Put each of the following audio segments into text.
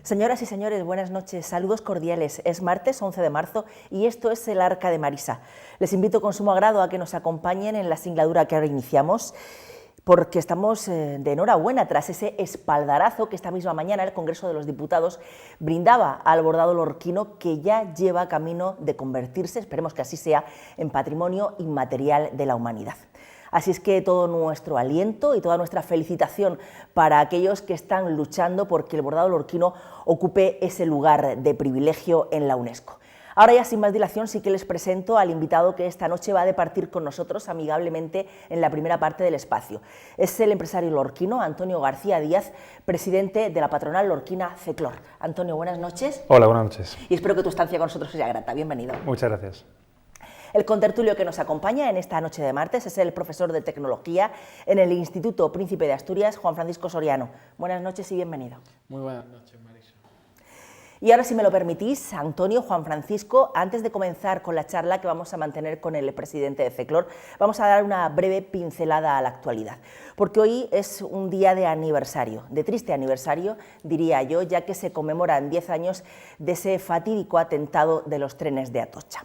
Señoras y señores, buenas noches, saludos cordiales. Es martes 11 de marzo y esto es el Arca de Marisa. Les invito con sumo agrado a que nos acompañen en la singladura que ahora iniciamos, porque estamos de enhorabuena tras ese espaldarazo que esta misma mañana el Congreso de los Diputados brindaba al bordado lorquino, que ya lleva camino de convertirse, esperemos que así sea, en patrimonio inmaterial de la humanidad. Así es que todo nuestro aliento y toda nuestra felicitación para aquellos que están luchando porque el bordado lorquino ocupe ese lugar de privilegio en la UNESCO. Ahora ya sin más dilación sí que les presento al invitado que esta noche va a departir con nosotros amigablemente en la primera parte del espacio. Es el empresario lorquino Antonio García Díaz, presidente de la patronal lorquina CECLOR. Antonio, buenas noches. Hola, buenas noches. Y espero que tu estancia con nosotros sea grata. Bienvenido. Muchas gracias. El contertulio que nos acompaña en esta noche de martes es el profesor de Tecnología en el Instituto Príncipe de Asturias, Juan Francisco Soriano. Buenas noches y bienvenido. Muy buenas noches, Marisa. Y ahora, si me lo permitís, Antonio, Juan Francisco, antes de comenzar con la charla que vamos a mantener con el presidente de CECLOR, vamos a dar una breve pincelada a la actualidad, porque hoy es un día de aniversario, de triste aniversario, diría yo, ya que se conmemoran 10 años de ese fatídico atentado de los trenes de Atocha.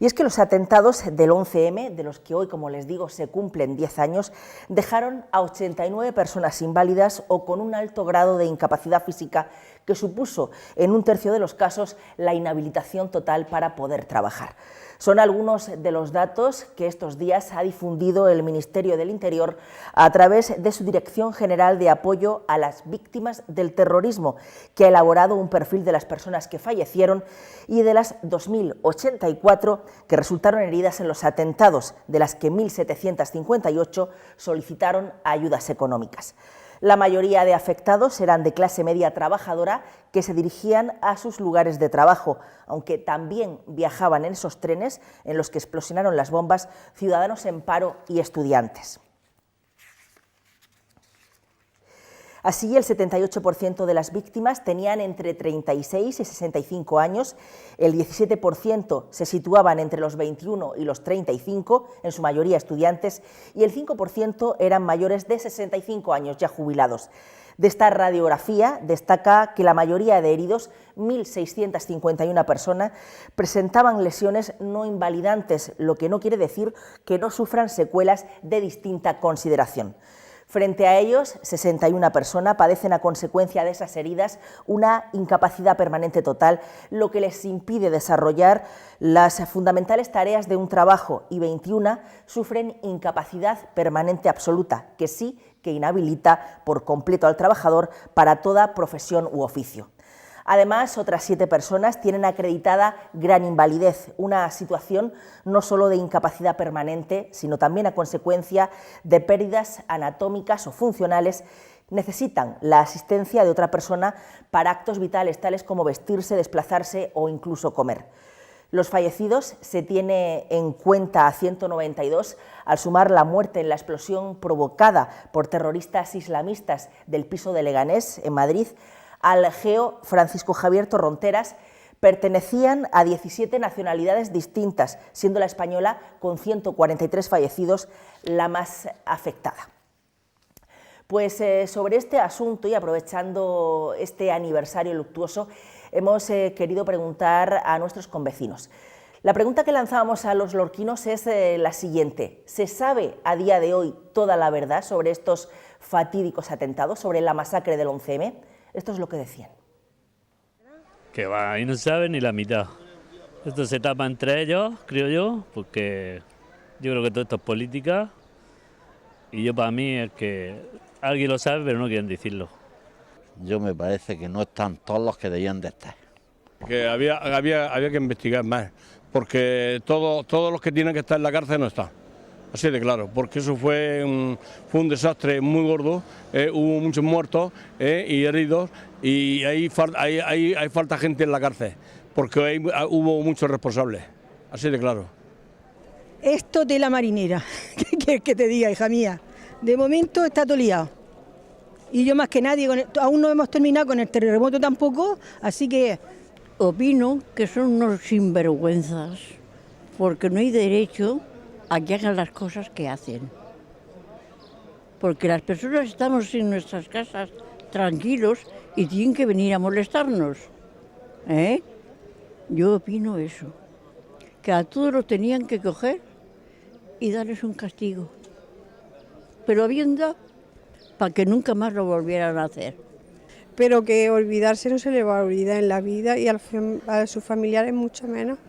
Y es que los atentados del 11M, de los que hoy, como les digo, se cumplen 10 años, dejaron a 89 personas inválidas o con un alto grado de incapacidad física que supuso, en un tercio de los casos, la inhabilitación total para poder trabajar. Son algunos de los datos que estos días ha difundido el Ministerio del Interior a través de su Dirección General de Apoyo a las Víctimas del Terrorismo, que ha elaborado un perfil de las personas que fallecieron y de las 2.084 que resultaron heridas en los atentados, de las que 1.758 solicitaron ayudas económicas. La mayoría de afectados eran de clase media trabajadora que se dirigían a sus lugares de trabajo, aunque también viajaban en esos trenes en los que explosionaron las bombas ciudadanos en paro y estudiantes. Así, el 78% de las víctimas tenían entre 36 y 65 años, el 17% se situaban entre los 21 y los 35, en su mayoría estudiantes, y el 5% eran mayores de 65 años, ya jubilados. De esta radiografía destaca que la mayoría de heridos, 1.651 personas, presentaban lesiones no invalidantes, lo que no quiere decir que no sufran secuelas de distinta consideración. Frente a ellos, 61 personas padecen a consecuencia de esas heridas una incapacidad permanente total, lo que les impide desarrollar las fundamentales tareas de un trabajo, y 21 sufren incapacidad permanente absoluta, que sí que inhabilita por completo al trabajador para toda profesión u oficio. Además, otras 7 personas tienen acreditada gran invalidez, una situación no solo de incapacidad permanente, sino también a consecuencia de pérdidas anatómicas o funcionales. Necesitan la asistencia de otra persona para actos vitales, tales como vestirse, desplazarse o incluso comer. Los fallecidos se tiene en cuenta a 192, al sumar la muerte en la explosión provocada por terroristas islamistas del piso de Leganés, en Madrid. Al geo Francisco Javier Torronteras pertenecían a 17 nacionalidades distintas, siendo la española, con 143 fallecidos, la más afectada. Pues sobre este asunto, y aprovechando este aniversario luctuoso, hemos querido preguntar a nuestros convecinos. La pregunta que lanzábamos a los lorquinos es la siguiente: ¿se sabe a día de hoy toda la verdad sobre estos fatídicos atentados, sobre la masacre del 11M? Esto es lo que decían. Que va, y no saben ni la mitad. Esto se tapa entre ellos, creo yo, porque yo creo que todo esto es política, y yo, para mí, es que alguien lo sabe pero no quieren decirlo. Yo me parece que no están todos los que debían de estar. Que había que investigar más, porque todos los que tienen que estar en la cárcel no están. Así de claro, porque eso fue un desastre muy gordo, hubo muchos muertos y heridos, y hay falta gente en la cárcel, porque hubo muchos responsables, así de claro. Esto de la marinera, ¿qué quieres que te diga, hija mía? De momento está todo liado. Y yo más que nadie, aún no hemos terminado con el terremoto tampoco, así que Opino que son unos sinvergüenzas, porque no hay derecho a que hagan las cosas que hacen. Porque las personas estamos en nuestras casas tranquilos y tienen que venir a molestarnos. Yo opino eso, que a todos los tenían que coger y darles un castigo, pero habiendo para que nunca más lo volvieran a hacer. Pero que olvidarse no se le va a olvidar en la vida y a sus familiares mucho menos.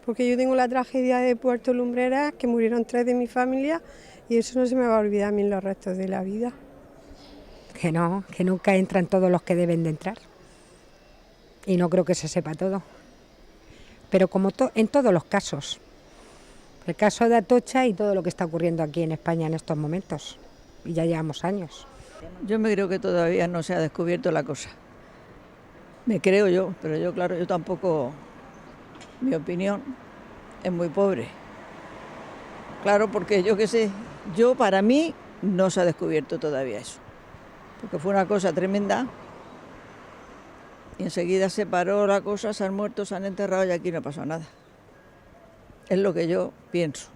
Porque yo tengo la tragedia de Puerto Lumbreras, que murieron 3 de mi familia, y eso no se me va a olvidar a mí en los restos de la vida. Que no, que nunca entran todos los que deben de entrar. Y no creo que se sepa todo. Pero como en todos los casos. El caso de Atocha y todo lo que está ocurriendo aquí en España en estos momentos. Y ya llevamos años. Yo me creo que todavía no se ha descubierto la cosa. Me creo yo, pero yo, claro, yo tampoco, mi opinión es muy pobre. Claro, porque yo qué sé, para mí no se ha descubierto todavía eso. Porque fue una cosa tremenda y enseguida se paró la cosa, se han muerto, se han enterrado y aquí no ha pasado nada. Es lo que yo pienso.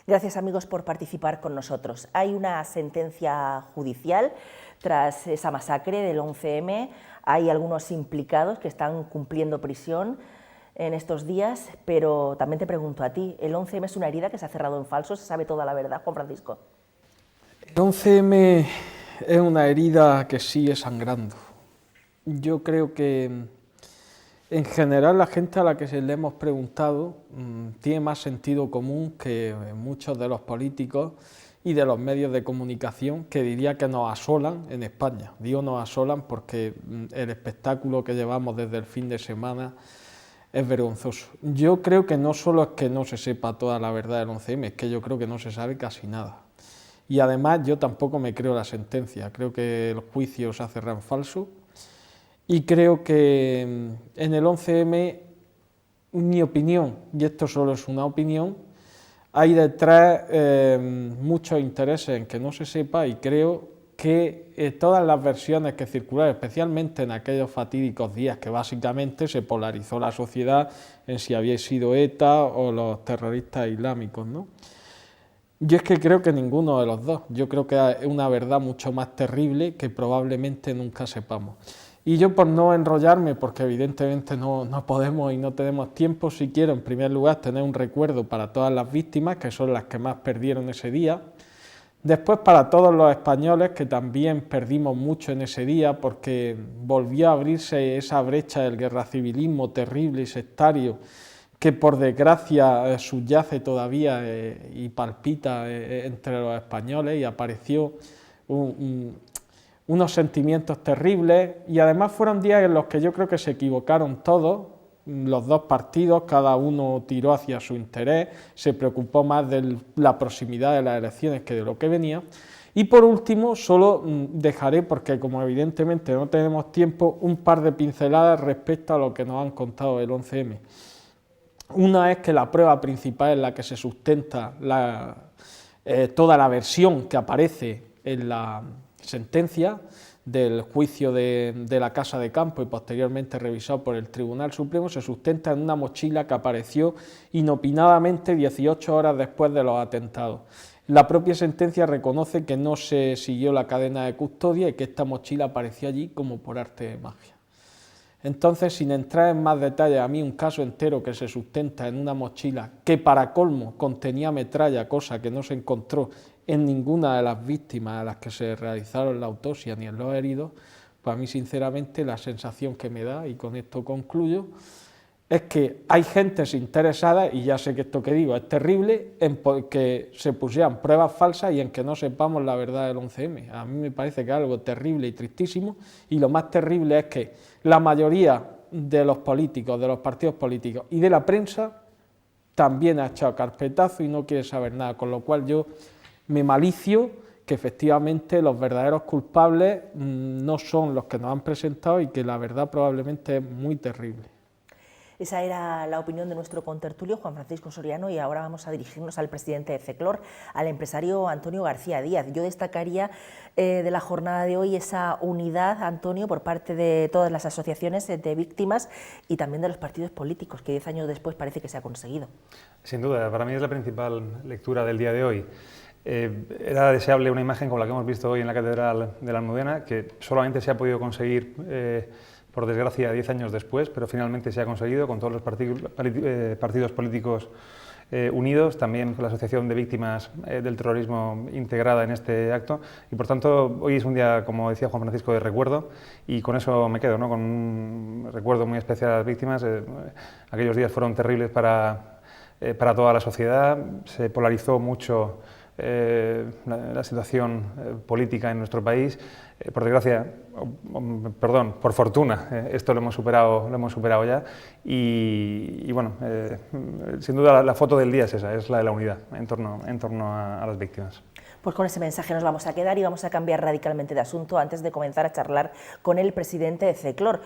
Gracias, amigos, por participar con nosotros. Hay una sentencia judicial tras esa masacre del 11M. Hay algunos implicados que están cumpliendo prisión en estos días, pero también te pregunto a ti, ¿el 11M es una herida que se ha cerrado en falso? ¿Se sabe toda la verdad, Juan Francisco? El 11M es una herida que sigue sangrando. Yo creo que en general la gente a la que se le hemos preguntado tiene más sentido común que muchos de los políticos y de los medios de comunicación, que diría que nos asolan en España. Digo nos asolan porque el espectáculo que llevamos desde el fin de semana es vergonzoso. Yo creo que no solo es que no se sepa toda la verdad del 11M, es que yo creo que no se sabe casi nada. Y además yo tampoco me creo la sentencia, creo que el juicio se ha cerrado en falso. Y creo que en el 11M, mi opinión, y esto solo es una opinión, hay detrás muchos intereses en que no se sepa, y creo que todas las versiones que circularon, especialmente en aquellos fatídicos días que básicamente se polarizó la sociedad en si había sido ETA o los terroristas islámicos, ¿no? Yo es que creo que ninguno de los dos, yo creo que es una verdad mucho más terrible que probablemente nunca sepamos. Y yo, por no enrollarme, porque evidentemente no podemos y no tenemos tiempo, sí quiero en primer lugar tener un recuerdo para todas las víctimas, que son las que más perdieron ese día. Después para todos los españoles, que también perdimos mucho en ese día, porque volvió a abrirse esa brecha del guerracivilismo terrible y sectario, que por desgracia subyace todavía y palpita entre los españoles, y apareció unos sentimientos terribles, y además fueron días en los que yo creo que se equivocaron todos, los dos partidos, cada uno tiró hacia su interés, se preocupó más de la proximidad de las elecciones que de lo que venía. Y por último, solo dejaré, porque como evidentemente no tenemos tiempo, un par de pinceladas respecto a lo que nos han contado del 11M. Una es que la prueba principal en la que se sustenta toda la versión que aparece en la sentencia del juicio de la Casa de Campo y posteriormente revisado por el Tribunal Supremo, se sustenta en una mochila que apareció inopinadamente 18 horas después de los atentados. La propia sentencia reconoce que no se siguió la cadena de custodia y que esta mochila apareció allí como por arte de magia. Entonces, sin entrar en más detalles, a mí un caso entero que se sustenta en una mochila que para colmo contenía metralla, cosa que no se encontró en ninguna de las víctimas a las que se realizaron la autopsia ni en los heridos, pues a mí sinceramente la sensación que me da, y con esto concluyo, es que hay gentes interesadas, y ya sé que esto que digo es terrible, en que se pusieran pruebas falsas y en que no sepamos la verdad del 11M. A mí me parece que es algo terrible y tristísimo, y lo más terrible es que la mayoría de los políticos, de los partidos políticos y de la prensa también ha echado carpetazo y no quiere saber nada, con lo cual yo me malicio que efectivamente los verdaderos culpables no son los que nos han presentado y que la verdad probablemente es muy terrible. Esa era la opinión de nuestro contertulio, Juan Francisco Soriano, y ahora vamos a dirigirnos al presidente de CECLOR, al empresario Antonio García Díaz. Yo destacaría de la jornada de hoy esa unidad, Antonio, por parte de todas las asociaciones de víctimas y también de los partidos políticos, que 10 años después parece que se ha conseguido. Sin duda, para mí es la principal lectura del día de hoy. Era deseable una imagen como la que hemos visto hoy en la Catedral de la Almudena, que solamente se ha podido conseguir, por desgracia, 10 años después, pero finalmente se ha conseguido con todos los partidos políticos unidos, también con la Asociación de Víctimas del Terrorismo integrada en este acto, y por tanto hoy es un día, como decía Juan Francisco, de recuerdo, y con eso me quedo, ¿no? Con un recuerdo muy especial a las víctimas. Aquellos días fueron terribles para toda la sociedad, se polarizó mucho la situación política en nuestro país. Por desgracia, perdón, por fortuna, esto lo hemos superado ya, y bueno, sin duda la foto del día es esa, es la de la unidad en torno a las víctimas. Pues con ese mensaje nos vamos a quedar y vamos a cambiar radicalmente de asunto antes de comenzar a charlar con el presidente de CECLOR.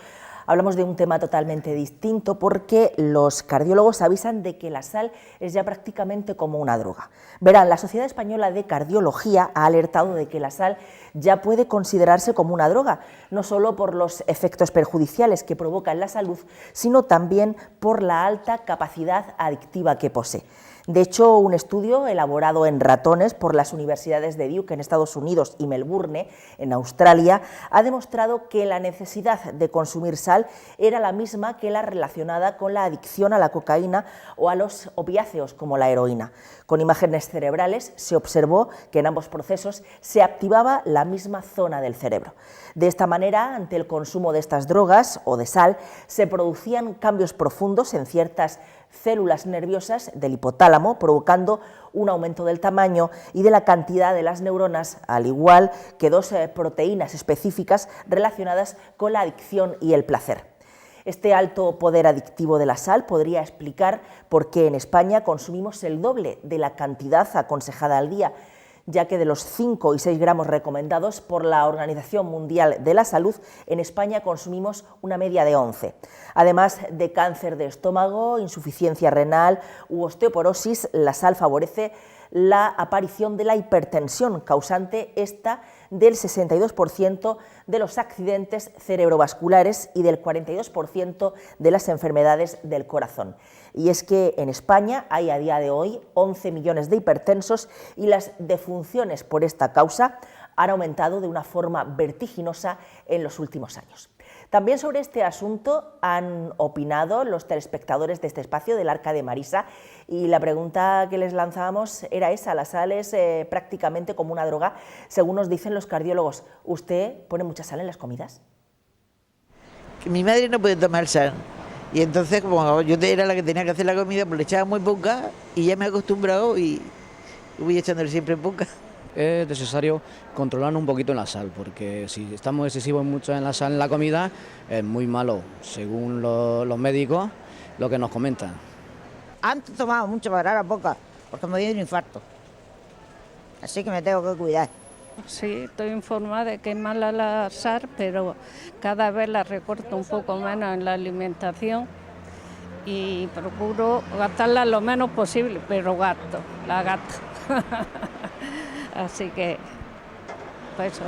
Hablamos de un tema totalmente distinto porque los cardiólogos avisan de que la sal es ya prácticamente como una droga. Verán, la Sociedad Española de Cardiología ha alertado de que la sal ya puede considerarse como una droga, no solo por los efectos perjudiciales que provoca en la salud, sino también por la alta capacidad adictiva que posee. De hecho, un estudio elaborado en ratones por las universidades de Duke en Estados Unidos y Melbourne en Australia ha demostrado que la necesidad de consumir sal era la misma que la relacionada con la adicción a la cocaína o a los opiáceos como la heroína. Con imágenes cerebrales se observó que en ambos procesos se activaba la misma zona del cerebro. De esta manera, ante el consumo de estas drogas o de sal, se producían cambios profundos en ciertas células nerviosas del hipotálamo, provocando un aumento del tamaño y de la cantidad de las neuronas, al igual que dos proteínas específicas relacionadas con la adicción y el placer. Este alto poder adictivo de la sal podría explicar por qué en España consumimos el doble de la cantidad aconsejada al día, ya que de los 5 y 6 gramos recomendados por la Organización Mundial de la Salud, en España consumimos una media de 11. Además de cáncer de estómago, insuficiencia renal u osteoporosis, la sal favorece la aparición de la hipertensión, causante esta del 62% de los accidentes cerebrovasculares y del 42% de las enfermedades del corazón. Y es que en España hay a día de hoy 11 millones de hipertensos y las defunciones por esta causa han aumentado de una forma vertiginosa en los últimos años. También sobre este asunto han opinado los telespectadores de este espacio del Arca de Marisa y la pregunta que les lanzábamos era esa: la sal es prácticamente como una droga, según nos dicen los cardiólogos. ¿Usted pone mucha sal en las comidas? Mi madre no puede tomar sal y entonces, como yo era la que tenía que hacer la comida, pues le echaba muy poca y ya me he acostumbrado y voy echándole siempre poca. Es necesario controlar un poquito en la sal, porque si estamos excesivos mucho en la sal en la comida, es muy malo, según los médicos, lo que nos comentan. Antes tomaba mucho, pero ahora poca, porque me dio un infarto. Así que me tengo que cuidar. Sí, estoy informada de que es mala la sal, pero cada vez la recorto un poco menos en la alimentación y procuro gastarla lo menos posible, pero la gasto. Así que, pues eso,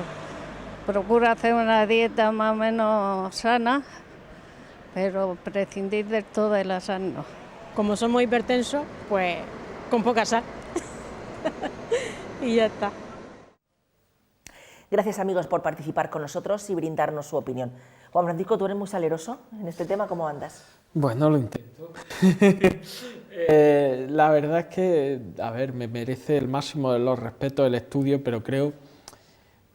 procuro hacer una dieta más o menos sana, pero prescindir del todo de la sal no. Como somos hipertensos, pues con poca sal. Y ya está. Gracias, amigos, por participar con nosotros y brindarnos su opinión. Juan Francisco, ¿tú eres muy saleroso en este tema? ¿Cómo andas? Bueno, lo intento. La verdad es que, a ver, me merece el máximo de los respetos el estudio, pero creo,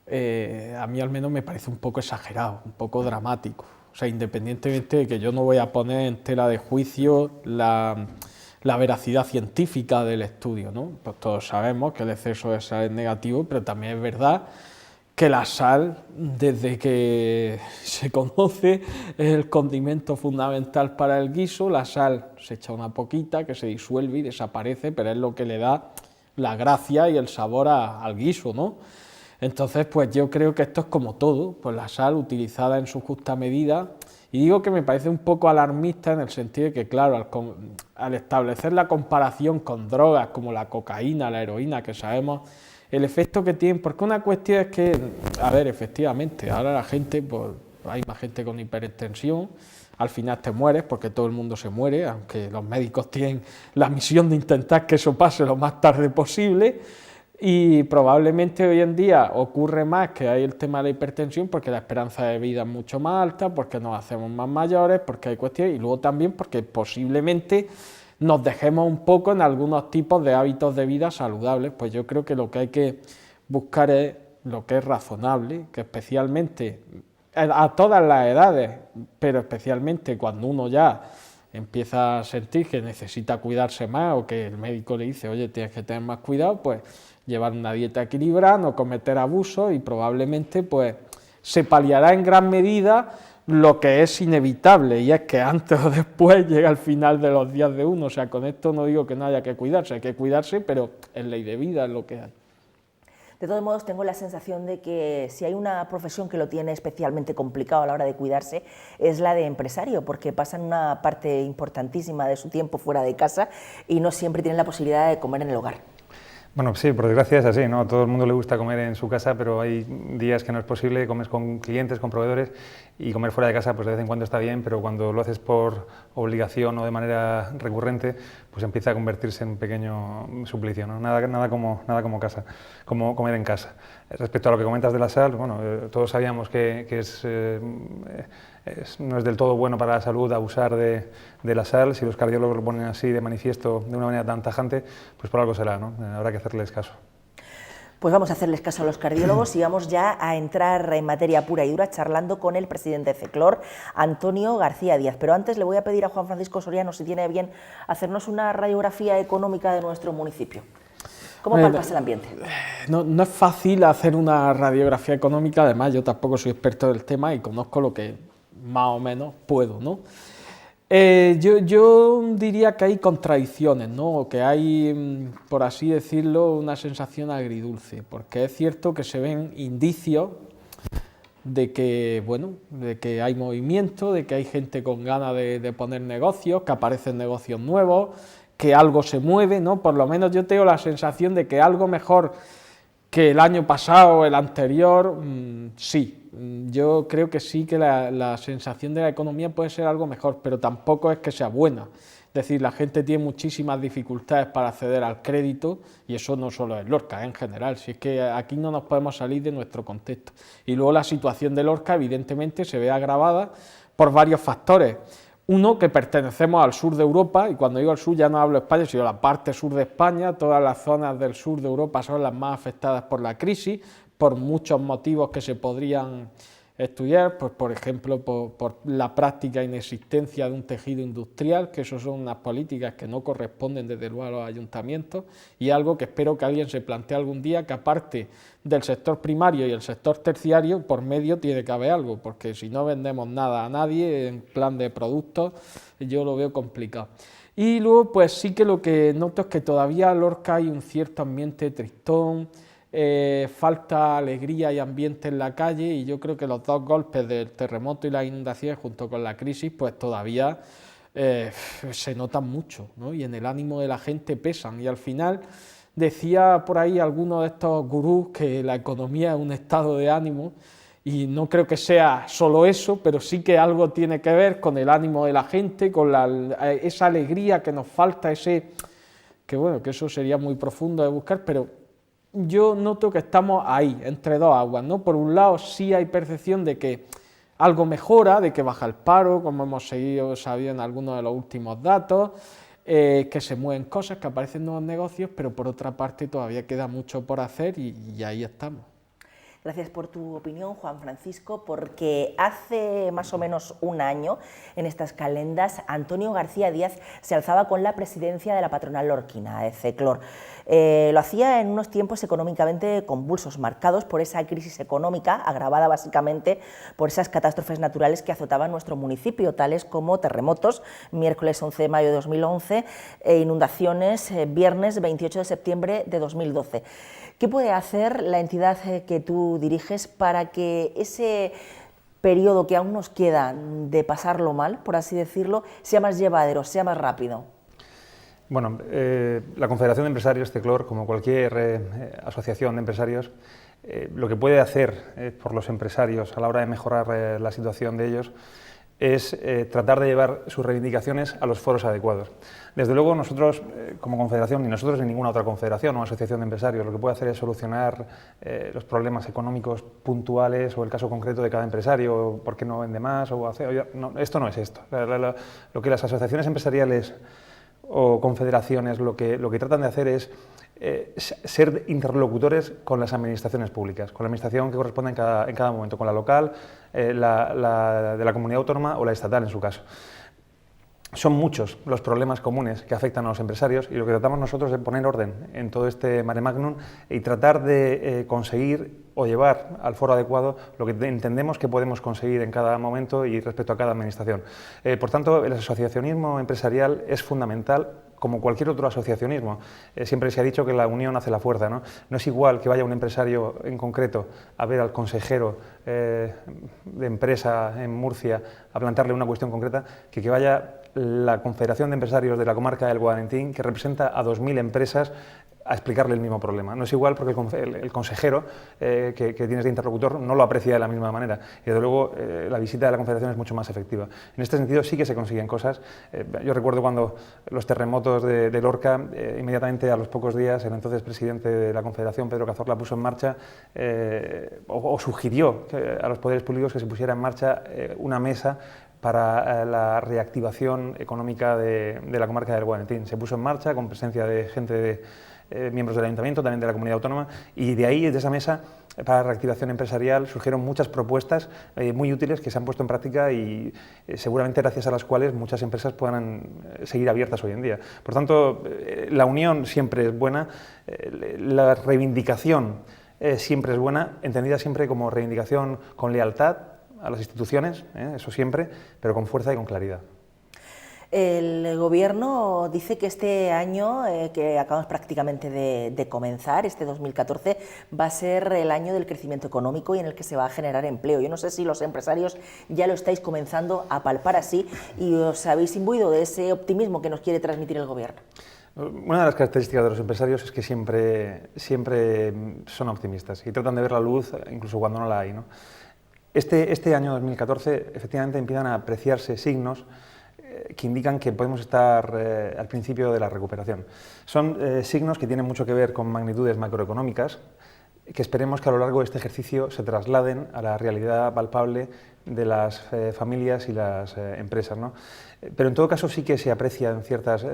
a mí al menos me parece un poco exagerado, un poco dramático. O sea, independientemente de que yo no voy a poner en tela de juicio la veracidad científica del estudio, ¿no? Pues todos sabemos que el exceso de sal es negativo, pero también es verdad que la sal, desde que se conoce, es el condimento fundamental para el guiso. La sal se echa una poquita, que se disuelve y desaparece, pero es lo que le da la gracia y el sabor al guiso, ¿no? Entonces, pues yo creo que esto es como todo, pues la sal utilizada en su justa medida, y digo que me parece un poco alarmista en el sentido de que, claro, al establecer la comparación con drogas como la cocaína, la heroína, que sabemos el efecto que tienen, porque una cuestión es que, a ver, efectivamente, ahora la gente, pues hay más gente con hipertensión, al final te mueres, porque todo el mundo se muere, aunque los médicos tienen la misión de intentar que eso pase lo más tarde posible, y probablemente hoy en día ocurre más que hay el tema de la hipertensión porque la esperanza de vida es mucho más alta, porque nos hacemos más mayores, porque hay cuestiones, y luego también porque posiblemente nos dejemos un poco en algunos tipos de hábitos de vida saludables. Pues yo creo que lo que hay que buscar es lo que es razonable, que especialmente a todas las edades, pero especialmente cuando uno ya empieza a sentir que necesita cuidarse más o que el médico le dice, oye, tienes que tener más cuidado, pues llevar una dieta equilibrada, no cometer abusos y probablemente pues se paliará en gran medida lo que es inevitable, y es que antes o después llega el final de los días de uno. O sea, con esto no digo que no haya que cuidarse, hay que cuidarse, pero es ley de vida, es lo que hay. De todos modos, tengo la sensación de que si hay una profesión que lo tiene especialmente complicado a la hora de cuidarse, es la de empresario, porque pasan una parte importantísima de su tiempo fuera de casa y no siempre tienen la posibilidad de comer en el hogar. Bueno, sí, por desgracia es así, ¿no? A todo el mundo le gusta comer en su casa, pero hay días que no es posible, comes con clientes, con proveedores, y comer fuera de casa pues de vez en cuando está bien, pero cuando lo haces por obligación o de manera recurrente, pues empieza a convertirse en un pequeño suplicio, ¿no? Nada como casa, como comer en casa. Respecto a lo que comentas de la sal, bueno, todos sabíamos que no es del todo bueno para la salud abusar de la sal. Si los cardiólogos lo ponen así de manifiesto de una manera tan tajante, pues por algo será, ¿no? Habrá que hacerles caso. Pues vamos a hacerles caso a los cardiólogos y vamos ya a entrar en materia pura y dura charlando con el presidente de CECLOR, Antonio García Díaz. Pero antes le voy a pedir a Juan Francisco Soriano si tiene bien hacernos una radiografía económica de nuestro municipio. ¿Cómo palpas el ambiente? No es fácil hacer una radiografía económica, además yo tampoco soy experto del tema y conozco lo que más o menos puedo, ¿no? Yo diría que hay contradicciones, ¿no? Que hay, por así decirlo, una sensación agridulce, porque es cierto que se ven indicios de que, bueno, de que hay movimiento, de que hay gente con ganas de poner negocios, que aparecen negocios nuevos, que algo se mueve, ¿no? Por lo menos yo tengo la sensación de que algo mejor que el año pasado o el anterior, sí. Yo creo que sí, que la sensación de la economía puede ser algo mejor, pero tampoco es que sea buena. Es decir, la gente tiene muchísimas dificultades para acceder al crédito, y eso no solo es Lorca, en general, si es que aquí no nos podemos salir de nuestro contexto. Y luego la situación de Lorca evidentemente se ve agravada por varios factores. Uno, que pertenecemos al sur de Europa, y cuando digo al sur ya no hablo de España, sino la parte sur de España. Todas las zonas del sur de Europa son las más afectadas por la crisis, por muchos motivos que se podrían estudiar, pues por ejemplo por la práctica inexistencia de un tejido industrial, que eso son unas políticas que no corresponden desde luego a los ayuntamientos, y algo que espero que alguien se plantee algún día, que aparte del sector primario y el sector terciario, por medio tiene que haber algo, porque si no vendemos nada a nadie en plan de productos, yo lo veo complicado. Y luego pues sí que lo que noto es que todavía en Lorca hay un cierto ambiente tristón, falta alegría y ambiente en la calle, y yo creo que los dos golpes del terremoto y las inundaciones junto con la crisis pues todavía se notan mucho, ¿no? Y en el ánimo de la gente pesan, y al final decía por ahí alguno de estos gurús que la economía es un estado de ánimo, y no creo que sea solo eso, pero sí que algo tiene que ver con el ánimo de la gente, con esa alegría que nos falta, que bueno, que eso sería muy profundo de buscar, pero yo noto que estamos ahí, entre dos aguas, ¿no? Por un lado sí hay percepción de que algo mejora, de que baja el paro, como hemos sabido en algunos de los últimos datos, que se mueven cosas, que aparecen nuevos negocios, pero por otra parte todavía queda mucho por hacer, y ahí estamos. Gracias por tu opinión, Juan Francisco, porque hace más o menos un año, en estas calendas, Antonio García Díaz se alzaba con la presidencia de la patronal lorquina, de CECLOR. Lo hacía en unos tiempos económicamente convulsos, marcados por esa crisis económica, agravada básicamente por esas catástrofes naturales que azotaban nuestro municipio, tales como terremotos, miércoles 11 de mayo de 2011, e inundaciones, viernes 28 de septiembre de 2012. ¿Qué puede hacer la entidad que tú diriges para que ese periodo que aún nos queda de pasarlo mal, por así decirlo, sea más llevadero, sea más rápido? Bueno, la Confederación de Empresarios, CECLOR, como cualquier asociación de empresarios, lo que puede hacer por los empresarios a la hora de mejorar la situación de ellos es tratar de llevar sus reivindicaciones a los foros adecuados. Desde luego nosotros como confederación, ni nosotros ni ninguna otra confederación o asociación de empresarios, lo que puede hacer es solucionar los problemas económicos puntuales o el caso concreto de cada empresario, por qué no vende más, o no, esto no es esto. Lo que las asociaciones empresariales o confederaciones lo que tratan de hacer es ser interlocutores con las administraciones públicas, con la administración que corresponde en cada momento, con la local, la de la comunidad autónoma o la estatal en su caso. Son muchos los problemas comunes que afectan a los empresarios y lo que tratamos nosotros es poner orden en todo este mare magnum y tratar de conseguir o llevar al foro adecuado lo que entendemos que podemos conseguir en cada momento y respecto a cada administración. Por tanto, el asociacionismo empresarial es fundamental como cualquier otro asociacionismo. Siempre se ha dicho que la unión hace la fuerza, ¿no? No es igual que vaya un empresario en concreto a ver al consejero de empresa en Murcia a plantearle una cuestión concreta que vaya la Confederación de Empresarios de la comarca del Guadalentín, que representa a 2.000 empresas, a explicarle el mismo problema. No es igual porque el consejero que tienes de interlocutor no lo aprecia de la misma manera y desde luego la visita de la Confederación es mucho más efectiva. En este sentido sí que se consiguen cosas. Yo recuerdo cuando los terremotos de Lorca, inmediatamente a los pocos días el entonces presidente de la Confederación, Pedro Cazorla, puso en marcha o sugirió a los poderes públicos que se pusiera en marcha una mesa para la reactivación económica de la comarca del Guadalentín. Se puso en marcha con presencia de gente de miembros del Ayuntamiento, también de la Comunidad Autónoma, y de ahí, de esa mesa para la reactivación empresarial, surgieron muchas propuestas muy útiles que se han puesto en práctica y seguramente gracias a las cuales muchas empresas puedan seguir abiertas hoy en día. Por tanto, la unión siempre es buena, la reivindicación siempre es buena, entendida siempre como reivindicación con lealtad a las instituciones, eso siempre, pero con fuerza y con claridad. El Gobierno dice que este año, que acabamos prácticamente de comenzar, este 2014, va a ser el año del crecimiento económico y en el que se va a generar empleo. Yo no sé si los empresarios ya lo estáis comenzando a palpar así y os habéis imbuido de ese optimismo que nos quiere transmitir el Gobierno. Una de las características de los empresarios es que siempre son optimistas y tratan de ver la luz incluso cuando no la hay, ¿no? Este año 2014 efectivamente empiezan a apreciarse signos que indican que podemos estar al principio de la recuperación. Son signos que tienen mucho que ver con magnitudes macroeconómicas que esperemos que a lo largo de este ejercicio se trasladen a la realidad palpable de las familias y las empresas, ¿no? Pero en todo caso sí que se aprecian ciertas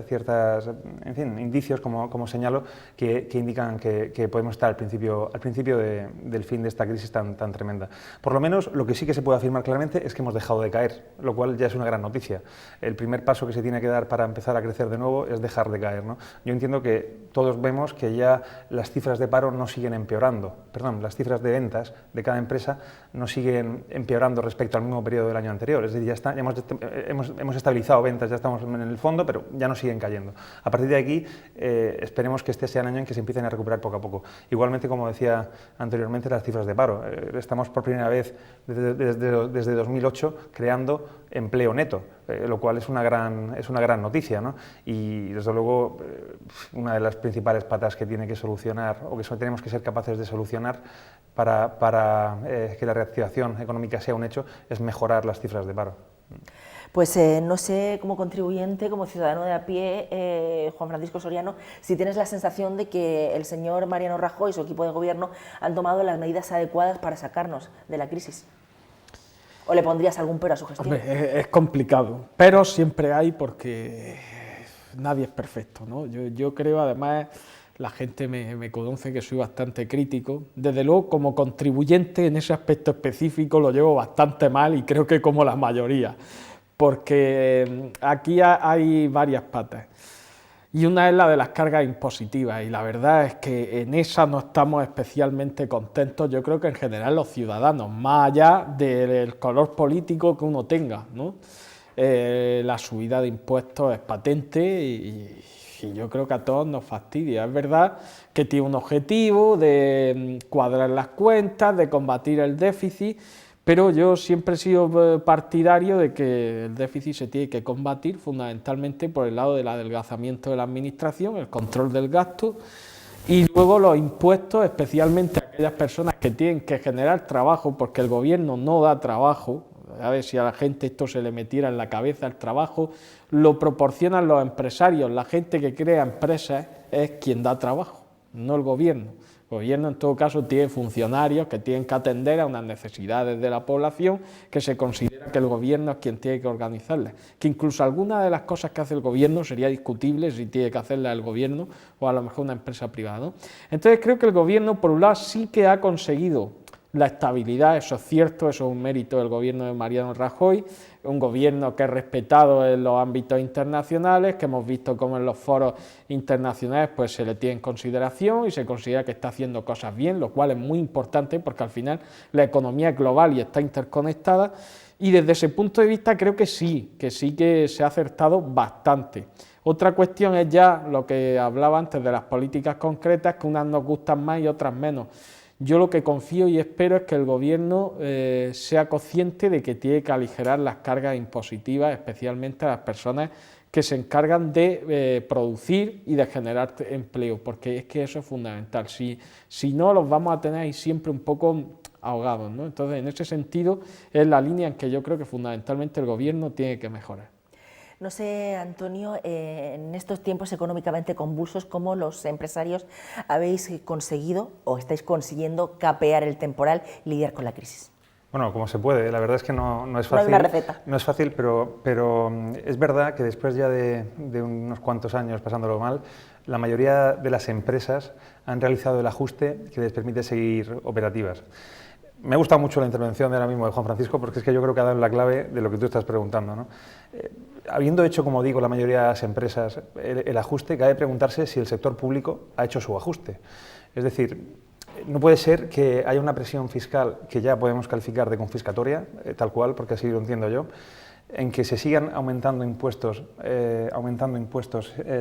en fin, indicios, como señalo, que indican que podemos estar al principio del fin de esta crisis tan tremenda. Por lo menos lo que sí que se puede afirmar claramente es que hemos dejado de caer, lo cual ya es una gran noticia. El primer paso que se tiene que dar para empezar a crecer de nuevo es dejar de caer, ¿no? Yo entiendo que todos vemos que ya las cifras de paro no siguen empeorando, las cifras de ventas de cada empresa no siguen empeorando respecto al mismo periodo del año anterior, es decir, ya hemos estabilizado ventas, ya estamos en el fondo, pero ya no siguen cayendo. A partir de aquí, esperemos que este sea el año en que se empiecen a recuperar poco a poco. Igualmente, como decía anteriormente, las cifras de paro. Estamos por primera vez desde 2008 creando empleo neto, lo cual es una gran noticia, ¿no? Y desde luego una de las principales patas que tiene que solucionar o que tenemos que ser capaces de solucionar para que la reactivación económica sea un hecho es mejorar las cifras de paro. Pues no sé, como contribuyente, como ciudadano de a pie, Juan Francisco Soriano, si tienes la sensación de que el señor Mariano Rajoy y su equipo de gobierno han tomado las medidas adecuadas para sacarnos de la crisis. ¿O le pondrías algún pero a su gestión? Hombre, es complicado, pero siempre hay porque nadie es perfecto, ¿no? Yo creo, además, la gente me conoce que soy bastante crítico. Desde luego, como contribuyente en ese aspecto específico lo llevo bastante mal y creo que como la mayoría, porque aquí hay varias patas. Y una es la de las cargas impositivas y la verdad es que en esa no estamos especialmente contentos, yo creo que en general los ciudadanos, más allá del color político que uno tenga, ¿no? La subida de impuestos es patente y que yo creo que a todos nos fastidia. Es verdad que tiene un objetivo de cuadrar las cuentas, de combatir el déficit, pero yo siempre he sido partidario de que el déficit se tiene que combatir fundamentalmente por el lado del adelgazamiento de la administración, el control del gasto, y luego los impuestos, especialmente a aquellas personas que tienen que generar trabajo, porque el gobierno no da trabajo. A ver si a la gente esto se le metiera en la cabeza, el trabajo lo proporcionan los empresarios, la gente que crea empresas es quien da trabajo, no el gobierno. El gobierno en todo caso tiene funcionarios que tienen que atender a unas necesidades de la población que se considera que el gobierno es quien tiene que organizarlas, que incluso algunas de las cosas que hace el gobierno sería discutible si tiene que hacerlas el gobierno o a lo mejor una empresa privada, ¿no? Entonces creo que el gobierno por un lado sí que ha conseguido la estabilidad, eso es cierto, eso es un mérito del gobierno de Mariano Rajoy, un gobierno que es respetado en los ámbitos internacionales, que hemos visto cómo en los foros internacionales pues se le tiene en consideración y se considera que está haciendo cosas bien, lo cual es muy importante porque al final la economía es global y está interconectada, y desde ese punto de vista creo que sí que se ha acertado bastante. Otra cuestión es ya lo que hablaba antes de las políticas concretas, que unas nos gustan más y otras menos. Yo lo que confío y espero es que el gobierno sea consciente de que tiene que aligerar las cargas impositivas, especialmente a las personas que se encargan de producir y de generar empleo, porque es que eso es fundamental. Si no, los vamos a tener ahí siempre un poco ahogados, ¿no? Entonces, en ese sentido, es la línea en que yo creo que fundamentalmente el gobierno tiene que mejorar. No sé, Antonio, en estos tiempos económicamente convulsos, ¿cómo los empresarios habéis conseguido o estáis consiguiendo capear el temporal y lidiar con la crisis? Bueno, como se puede, la verdad es que no es fácil. No hay una receta. No es fácil, pero es verdad que después ya de unos cuantos años pasándolo mal, la mayoría de las empresas han realizado el ajuste que les permite seguir operativas. Me ha gustado mucho la intervención de ahora mismo de Juan Francisco, porque es que yo creo que ha dado la clave de lo que tú estás preguntando, ¿no? Habiendo hecho, como digo, la mayoría de las empresas el ajuste, cabe preguntarse si el sector público ha hecho su ajuste. Es decir, no puede ser que haya una presión fiscal que ya podemos calificar de confiscatoria, tal cual, porque así lo entiendo yo, en que se sigan aumentando impuestos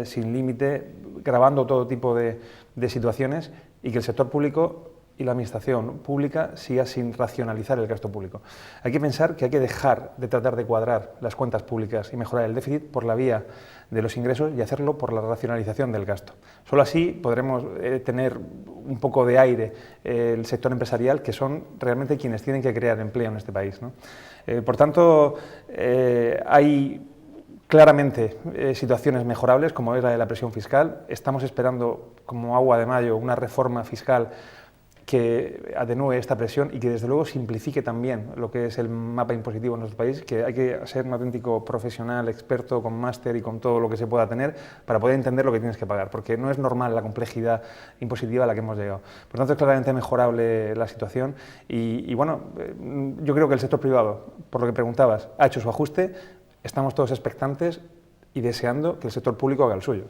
sin límite, gravando todo tipo de situaciones, y que el sector público y la administración pública siga sin racionalizar el gasto público. Hay que pensar que hay que dejar de tratar de cuadrar las cuentas públicas y mejorar el déficit por la vía de los ingresos y hacerlo por la racionalización del gasto. Solo así podremos tener un poco de aire el sector empresarial, que son realmente quienes tienen que crear empleo en este país, ¿no? Por tanto, hay claramente situaciones mejorables, como es la de la presión fiscal. Estamos esperando, como agua de mayo, una reforma fiscal que atenúe esta presión y que desde luego simplifique también lo que es el mapa impositivo en nuestro país, que hay que ser un auténtico profesional, experto, con máster y con todo lo que se pueda tener para poder entender lo que tienes que pagar, porque no es normal la complejidad impositiva a la que hemos llegado. Por tanto, es claramente mejorable la situación y bueno, yo creo que el sector privado, por lo que preguntabas, ha hecho su ajuste, estamos todos expectantes y deseando que el sector público haga el suyo.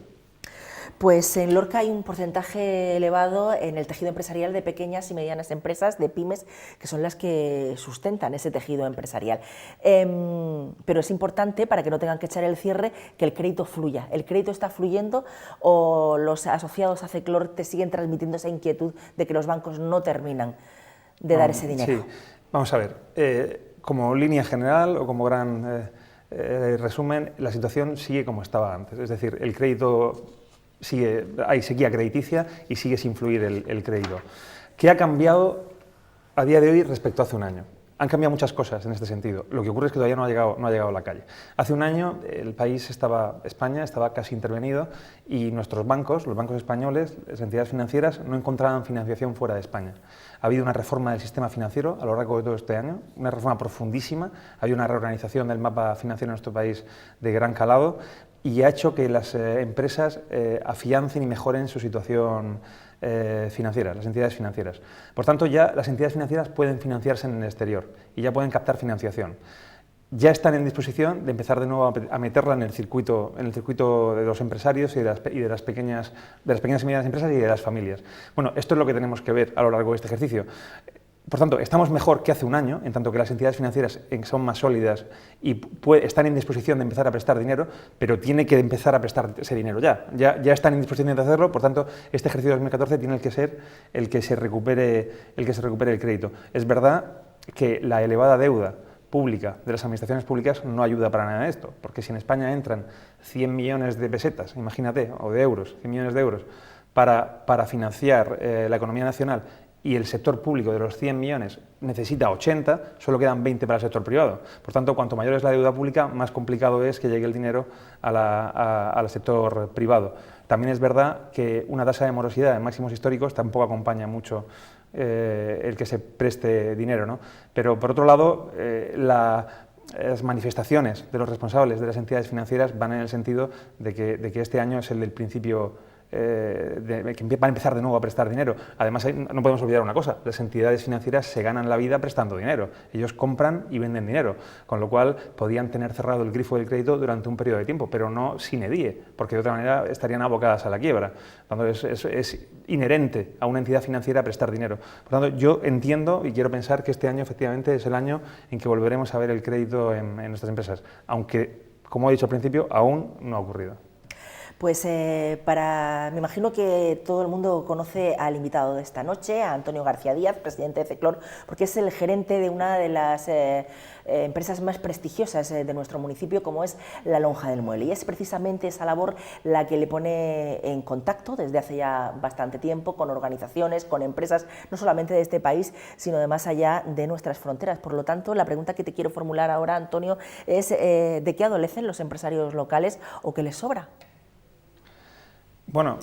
Pues en Lorca hay un porcentaje elevado en el tejido empresarial de pequeñas y medianas empresas, de pymes, que son las que sustentan ese tejido empresarial. Pero es importante, para que no tengan que echar el cierre, que el crédito fluya. ¿El crédito está fluyendo o los asociados a Ceclor te siguen transmitiendo esa inquietud de que los bancos no terminan de dar ese dinero? Sí, vamos a ver, como línea general o como gran resumen, la situación sigue como estaba antes, es decir, el crédito hay sequía crediticia y sigue sin fluir el crédito. ¿Qué ha cambiado a día de hoy respecto a hace un año? Han cambiado muchas cosas en este sentido. Lo que ocurre es que todavía no ha llegado a la calle. Hace un año España estaba casi intervenido y nuestros bancos, los bancos españoles, las entidades financieras, no encontraban financiación fuera de España. Ha habido una reforma del sistema financiero a lo largo de todo este año, una reforma profundísima, ha habido una reorganización del mapa financiero en nuestro país de gran calado, y ha hecho que las empresas afiancen y mejoren su situación financiera, las entidades financieras. Por tanto, ya las entidades financieras pueden financiarse en el exterior y ya pueden captar financiación. Ya están en disposición de empezar de nuevo a meterla en el circuito de los empresarios y de las pequeñas y medianas empresas y de las familias. Bueno, esto es lo que tenemos que ver a lo largo de este ejercicio. Por tanto, estamos mejor que hace un año, en tanto que las entidades financieras son más sólidas y están en disposición de empezar a prestar dinero, pero tiene que empezar a prestar ese dinero ya están en disposición de hacerlo. Por tanto, este ejercicio 2014 tiene que ser el que se recupere el crédito. Es verdad que la elevada deuda pública de las administraciones públicas no ayuda para nada a esto, porque si en España entran 100 millones de pesetas, imagínate, o de euros, 100 millones de euros, para financiar la economía nacional, y el sector público de los 100 millones necesita 80, solo quedan 20 para el sector privado. Por tanto, cuanto mayor es la deuda pública, más complicado es que llegue el dinero al sector privado. También es verdad que una tasa de morosidad en máximos históricos tampoco acompaña mucho el que se preste dinero, ¿no? Pero, por otro lado, las manifestaciones de los responsables de las entidades financieras van en el sentido de que este año es el del principio que van a empezar de nuevo a prestar dinero. Además, no podemos olvidar una cosa: las entidades financieras se ganan la vida prestando dinero. Ellos compran y venden dinero, con lo cual podían tener cerrado el grifo del crédito durante un periodo de tiempo, pero no sine die, porque de otra manera estarían abocadas a la quiebra. Entonces, es inherente a una entidad financiera prestar dinero. Por tanto, yo entiendo y quiero pensar que este año efectivamente es el año en que volveremos a ver el crédito en nuestras empresas, aunque, como he dicho al principio, aún no ha ocurrido. Pues me imagino que todo el mundo conoce al invitado de esta noche, a Antonio García Díaz, presidente de CECLOR, porque es el gerente de una de las empresas más prestigiosas de nuestro municipio, como es La Lonja del Muelle. Y es precisamente esa labor la que le pone en contacto desde hace ya bastante tiempo con organizaciones, con empresas, no solamente de este país, sino de más allá de nuestras fronteras. Por lo tanto, la pregunta que te quiero formular ahora, Antonio, es ¿de qué adolecen los empresarios locales o qué les sobra? Bueno,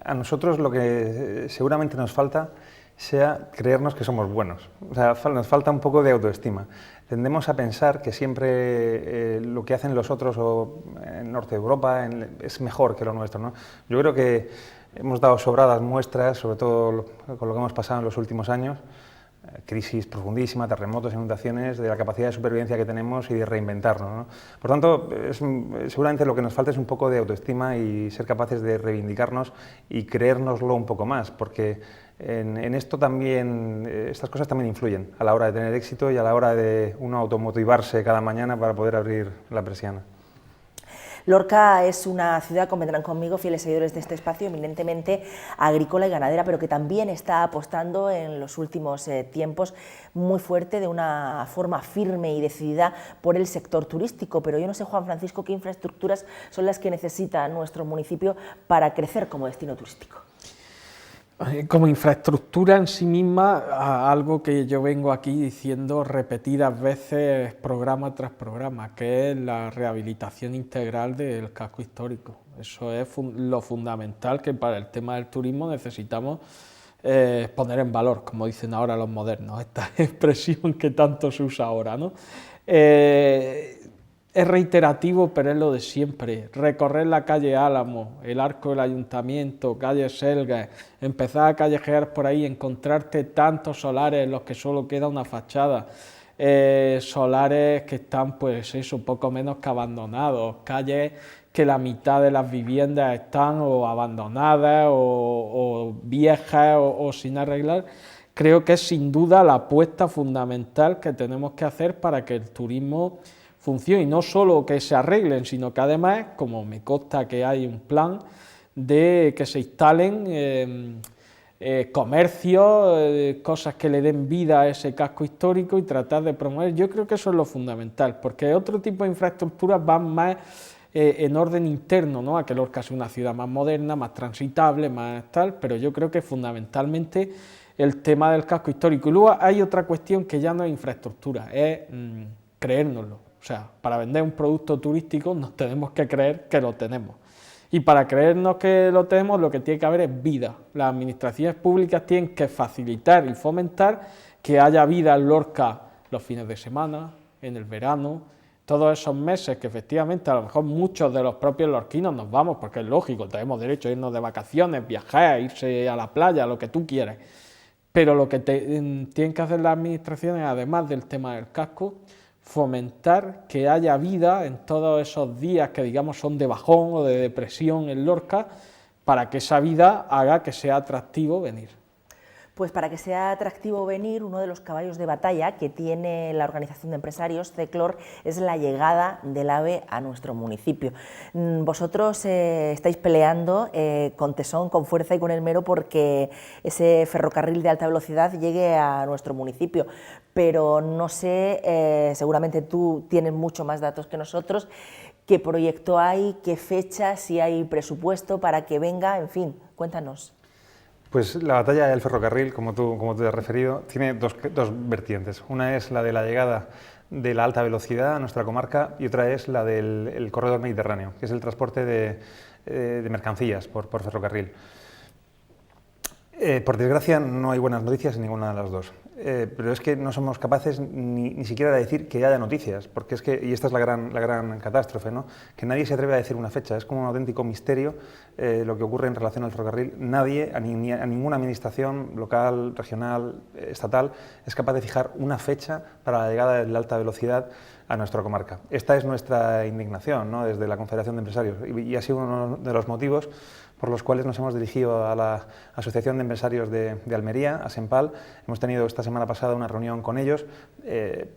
a nosotros lo que seguramente nos falta sea creernos que somos buenos. O sea, nos falta un poco de autoestima. Tendemos a pensar que siempre lo que hacen los otros o en Norte de Europa es mejor que lo nuestro, ¿no? Yo creo que hemos dado sobradas muestras, sobre todo con lo que hemos pasado en los últimos años, crisis profundísima, terremotos, inundaciones, de la capacidad de supervivencia que tenemos y de reinventarnos, ¿no? Por tanto, seguramente lo que nos falta es un poco de autoestima y ser capaces de reivindicarnos y creérnoslo un poco más, porque en esto también, estas cosas también influyen a la hora de tener éxito y a la hora de uno automotivarse cada mañana para poder abrir la persiana. Lorca es una ciudad, convendrán conmigo, fieles seguidores de este espacio, eminentemente agrícola y ganadera, pero que también está apostando en los últimos tiempos muy fuerte, de una forma firme y decidida, por el sector turístico. Pero yo no sé, Juan Francisco, qué infraestructuras son las que necesita nuestro municipio para crecer como destino turístico. Como infraestructura en sí misma, algo que yo vengo aquí diciendo repetidas veces, programa tras programa, que es la rehabilitación integral del casco histórico. Eso es lo fundamental que para el tema del turismo necesitamos poner en valor, como dicen ahora los modernos, esta expresión que tanto se usa ahora, ¿no? Es reiterativo, pero es lo de siempre. Recorrer la calle Álamo, el Arco del Ayuntamiento, calle Selga, empezar a callejear por ahí, encontrarte tantos solares en los que solo queda una fachada, solares que están, pues eso, poco menos que abandonados, calles que la mitad de las viviendas están o abandonadas o viejas o sin arreglar. Creo que es sin duda la apuesta fundamental que tenemos que hacer para que el turismo funcione, y no solo que se arreglen, sino que además, como me consta que hay un plan, de que se instalen comercios, cosas que le den vida a ese casco histórico y tratar de promover. Yo creo que eso es lo fundamental, porque otro tipo de infraestructuras van más en orden interno, ¿no? A que Lorca sea una ciudad más moderna, más transitable, más tal, pero yo creo que fundamentalmente el tema del casco histórico. Y luego hay otra cuestión que ya no es infraestructura, es creérnoslo. O sea, para vender un producto turístico nos tenemos que creer que lo tenemos. Y para creernos que lo tenemos, lo que tiene que haber es vida. Las administraciones públicas tienen que facilitar y fomentar que haya vida en Lorca los fines de semana, en el verano, todos esos meses que efectivamente a lo mejor muchos de los propios lorquinos nos vamos, porque es lógico, tenemos derecho a irnos de vacaciones, viajar, irse a la playa, lo que tú quieras. Pero lo que tienen que hacer las administraciones, además del tema del casco, fomentar que haya vida en todos esos días que digamos son de bajón o de depresión en Lorca, para que esa vida haga que sea atractivo venir. Pues para que sea atractivo venir, uno de los caballos de batalla que tiene la Organización de Empresarios, CECLOR, es la llegada del AVE a nuestro municipio. Vosotros estáis peleando con tesón, con fuerza y con esmero porque ese ferrocarril de alta velocidad llegue a nuestro municipio, pero no sé, seguramente tú tienes mucho más datos que nosotros, qué proyecto hay, qué fecha, si hay presupuesto para que venga, en fin, cuéntanos. Pues la batalla del ferrocarril, como tú te has referido, tiene dos vertientes. Una es la de la llegada de la alta velocidad a nuestra comarca y otra es la del corredor mediterráneo, que es el transporte de mercancías por ferrocarril. Por desgracia no hay buenas noticias en ninguna de las dos, pero es que no somos capaces ni siquiera de decir que haya noticias, porque es que, y esta es la gran catástrofe, ¿no? Que nadie se atreve a decir una fecha, es como un auténtico misterio lo que ocurre en relación al ferrocarril. Nadie, a ninguna administración local, regional, estatal, es capaz de fijar una fecha para la llegada de la alta velocidad a nuestra comarca. Esta es nuestra indignación, ¿no? Desde la Confederación de Empresarios, y ha sido uno de los motivos por los cuales nos hemos dirigido a la Asociación de Empresarios de Almería, a SEMPAL. Hemos tenido esta semana pasada una reunión con ellos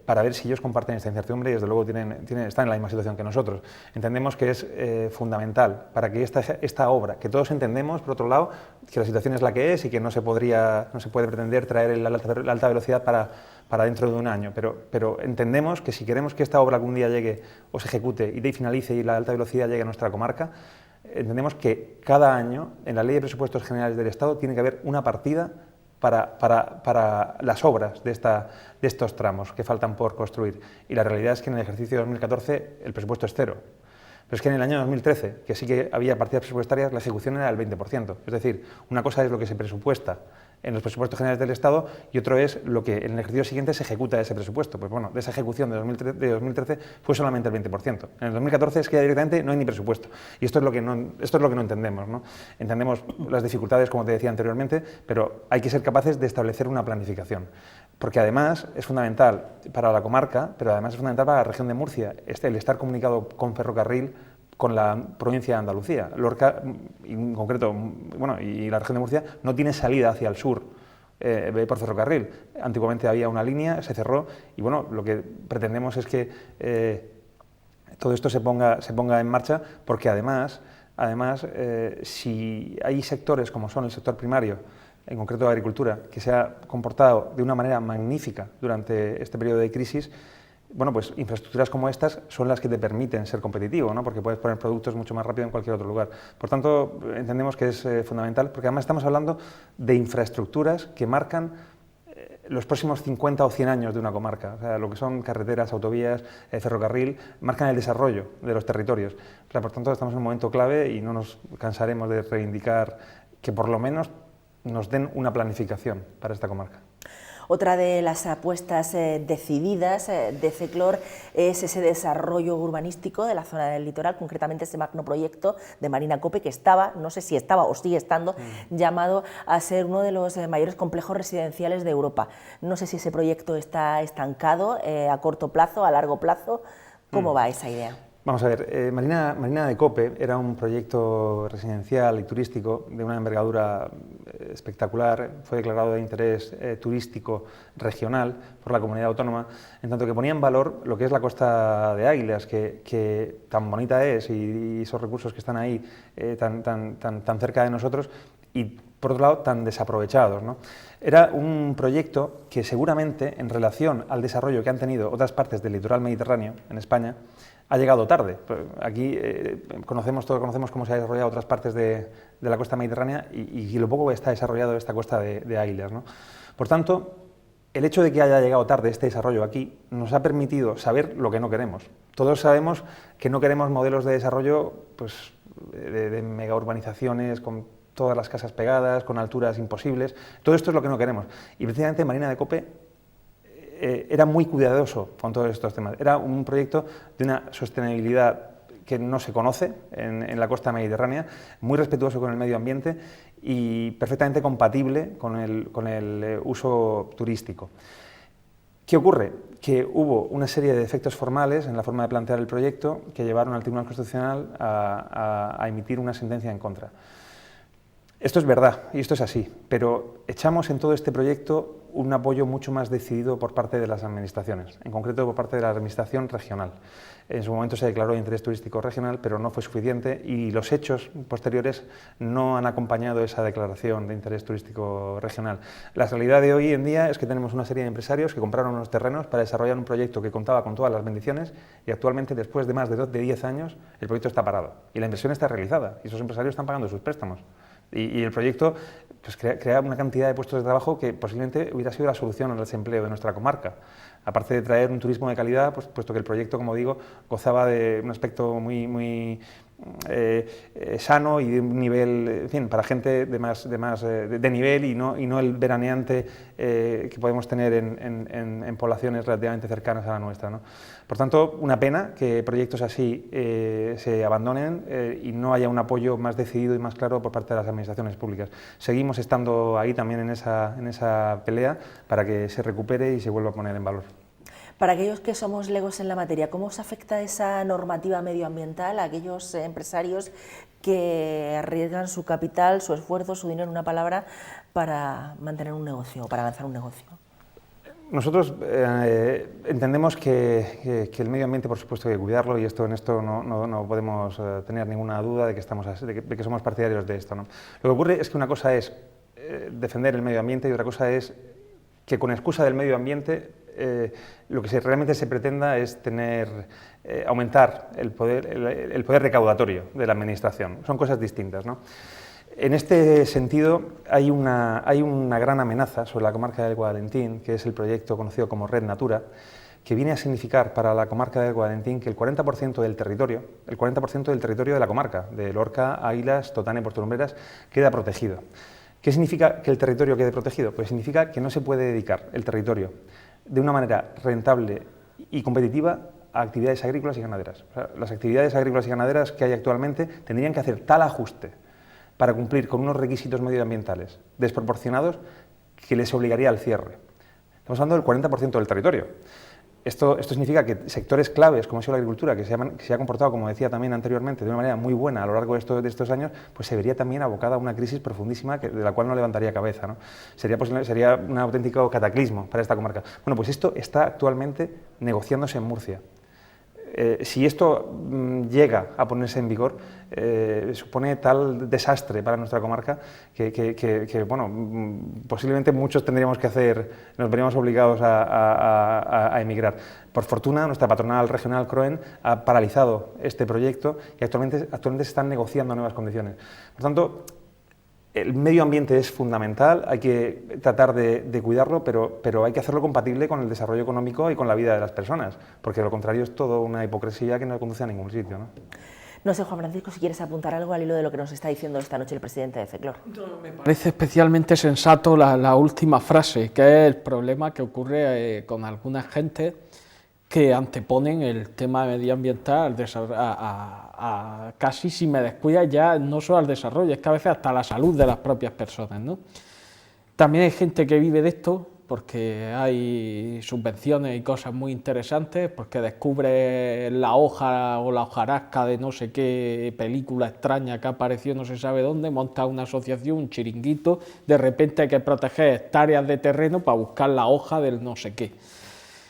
para ver si ellos comparten esta incertidumbre y desde luego están en la misma situación que nosotros. Entendemos que es fundamental para que esta obra, que todos entendemos, por otro lado, que la situación es la que es y que no se puede pretender traer la alta velocidad para dentro de un año, pero entendemos que si queremos que esta obra algún día llegue o se ejecute y finalice y la alta velocidad llegue a nuestra comarca, entendemos que cada año en la Ley de Presupuestos Generales del Estado tiene que haber una partida para las obras de estos tramos que faltan por construir. Y la realidad es que en el ejercicio 2014 el presupuesto es cero. Pero es que en el año 2013, que sí que había partidas presupuestarias, la ejecución era del 20%. Es decir, una cosa es lo que se presupuesta en los presupuestos generales del Estado y otro es lo que en el ejercicio siguiente se ejecuta de ese presupuesto. Pues bueno, de esa ejecución de 2013 fue solamente el 20%. En el 2014 es que ya directamente no hay ni presupuesto. Y esto es lo que no entendemos, ¿no? Entendemos las dificultades, como te decía anteriormente, pero hay que ser capaces de establecer una planificación. Porque además es fundamental para la comarca, pero además es fundamental para la región de Murcia, el estar comunicado con ferrocarril con la provincia de Andalucía. Lorca, en concreto, bueno, y la región de Murcia no tiene salida hacia el sur por ferrocarril. Antiguamente había una línea, se cerró, y bueno, lo que pretendemos es que todo esto se ponga en marcha, porque además si hay sectores como son el sector primario, en concreto la agricultura, que se ha comportado de una manera magnífica durante este periodo de crisis, bueno, pues infraestructuras como estas son las que te permiten ser competitivo, ¿no? Porque puedes poner productos mucho más rápido en cualquier otro lugar. Por tanto, entendemos que es fundamental, porque además estamos hablando de infraestructuras que marcan los próximos 50 o 100 años de una comarca. O sea, lo que son carreteras, autovías, ferrocarril, marcan el desarrollo de los territorios. O sea, por tanto, estamos en un momento clave y no nos cansaremos de reivindicar que por lo menos nos den una planificación para esta comarca. Otra de las apuestas decididas de CECLOR es ese desarrollo urbanístico de la zona del litoral, concretamente ese magno proyecto de Marina Cope que estaba, no sé si estaba o sigue estando, llamado a ser uno de los mayores complejos residenciales de Europa. No sé si ese proyecto está estancado a corto plazo, a largo plazo. ¿Cómo va esa idea? Vamos a ver, Marina de Cope era un proyecto residencial y turístico de una envergadura espectacular, fue declarado de interés turístico regional por la comunidad autónoma, en tanto que ponía en valor lo que es la costa de Águilas, que tan bonita es y esos recursos que están ahí tan cerca de nosotros y por otro lado tan desaprovechados, ¿no? Era un proyecto que seguramente en relación al desarrollo que han tenido otras partes del litoral mediterráneo en España ha llegado tarde. Aquí todos conocemos cómo se ha desarrollado otras partes de la costa mediterránea y lo poco que está desarrollado esta costa de Águilas, ¿no? Por tanto, el hecho de que haya llegado tarde este desarrollo aquí nos ha permitido saber lo que no queremos. Todos sabemos que no queremos modelos de desarrollo pues, de mega urbanizaciones con todas las casas pegadas, con alturas imposibles. Todo esto es lo que no queremos. Y precisamente Marina de Cope era muy cuidadoso con todos estos temas. Era un proyecto de una sostenibilidad que no se conoce en la costa mediterránea, muy respetuoso con el medio ambiente y perfectamente compatible con el uso turístico. ¿Qué ocurre? Que hubo una serie de defectos formales en la forma de plantear el proyecto que llevaron al Tribunal Constitucional a emitir una sentencia en contra. Esto es verdad y esto es así, pero echamos en todo este proyecto un apoyo mucho más decidido por parte de las administraciones, en concreto por parte de la administración regional. En su momento se declaró interés turístico regional, pero no fue suficiente y los hechos posteriores no han acompañado esa declaración de interés turístico regional. La realidad de hoy en día es que tenemos una serie de empresarios que compraron unos terrenos para desarrollar un proyecto que contaba con todas las bendiciones y actualmente, después de más de 10 años, el proyecto está parado y la inversión está realizada y esos empresarios están pagando sus préstamos. Y el proyecto pues, crea una cantidad de puestos de trabajo que posiblemente hubiera sido la solución al desempleo de nuestra comarca. Aparte de traer un turismo de calidad, pues, puesto que el proyecto, como digo, gozaba de un aspecto muy sano y de un nivel, en fin, para gente de nivel y no el veraneante que podemos tener en poblaciones relativamente cercanas a la nuestra, ¿no? Por tanto, una pena que proyectos así se abandonen y no haya un apoyo más decidido y más claro por parte de las administraciones públicas. Seguimos estando ahí también en esa pelea para que se recupere y se vuelva a poner en valor. Para aquellos que somos legos en la materia, ¿cómo os afecta esa normativa medioambiental a aquellos empresarios que arriesgan su capital, su esfuerzo, su dinero, en una palabra, para mantener un negocio, para lanzar un negocio? Nosotros entendemos que el medio ambiente, por supuesto, hay que cuidarlo y en esto no podemos tener ninguna duda de que somos partidarios de esto, ¿no? Lo que ocurre es que una cosa es defender el medio ambiente y otra cosa es que con excusa del medio ambiente lo que realmente se pretenda es aumentar el poder recaudatorio de la administración. Son cosas distintas, ¿no? En este sentido, hay una gran amenaza sobre la comarca del Guadalentín, que es el proyecto conocido como Red Natura, que viene a significar para la comarca del Guadalentín que el 40% del territorio de la comarca, de Lorca, Águilas, Totana y Puerto Lumbreras, queda protegido. ¿Qué significa que el territorio quede protegido? Pues significa que no se puede dedicar el territorio de una manera rentable y competitiva a actividades agrícolas y ganaderas. O sea, las actividades agrícolas y ganaderas que hay actualmente tendrían que hacer tal ajuste para cumplir con unos requisitos medioambientales desproporcionados que les obligaría al cierre. Estamos hablando del 40% del territorio. Esto significa que sectores claves, como ha sido la agricultura, que se ha comportado, como decía también anteriormente, de una manera muy buena a lo largo de estos años, pues se vería también abocada a una crisis profundísima de la cual no levantaría cabeza, ¿no? Sería un auténtico cataclismo para esta comarca. Bueno, pues esto está actualmente negociándose en Murcia. Si esto llega a ponerse en vigor, supone tal desastre para nuestra comarca que bueno, posiblemente muchos nos veríamos obligados a emigrar. Por fortuna, nuestra patronal regional, CROEN, ha paralizado este proyecto y actualmente se están negociando nuevas condiciones. Por tanto, el medio ambiente es fundamental, hay que tratar de cuidarlo, pero hay que hacerlo compatible con el desarrollo económico y con la vida de las personas, porque lo contrario es todo una hipocresía que no conduce a ningún sitio, ¿no? No sé, Juan Francisco, si quieres apuntar algo al hilo de lo que nos está diciendo esta noche el presidente de FECLOR. Me parece especialmente sensato la última frase, que es el problema que ocurre con alguna gente que anteponen el tema medioambiental casi, si me descuida, ya no solo al desarrollo, es que a veces hasta la salud de las propias personas, ¿no? También hay gente que vive de esto porque hay subvenciones y cosas muy interesantes, porque descubre la hoja o la hojarasca de no sé qué película extraña que apareció no se sabe dónde, monta una asociación, un chiringuito, de repente hay que proteger hectáreas de terreno para buscar la hoja del no sé qué.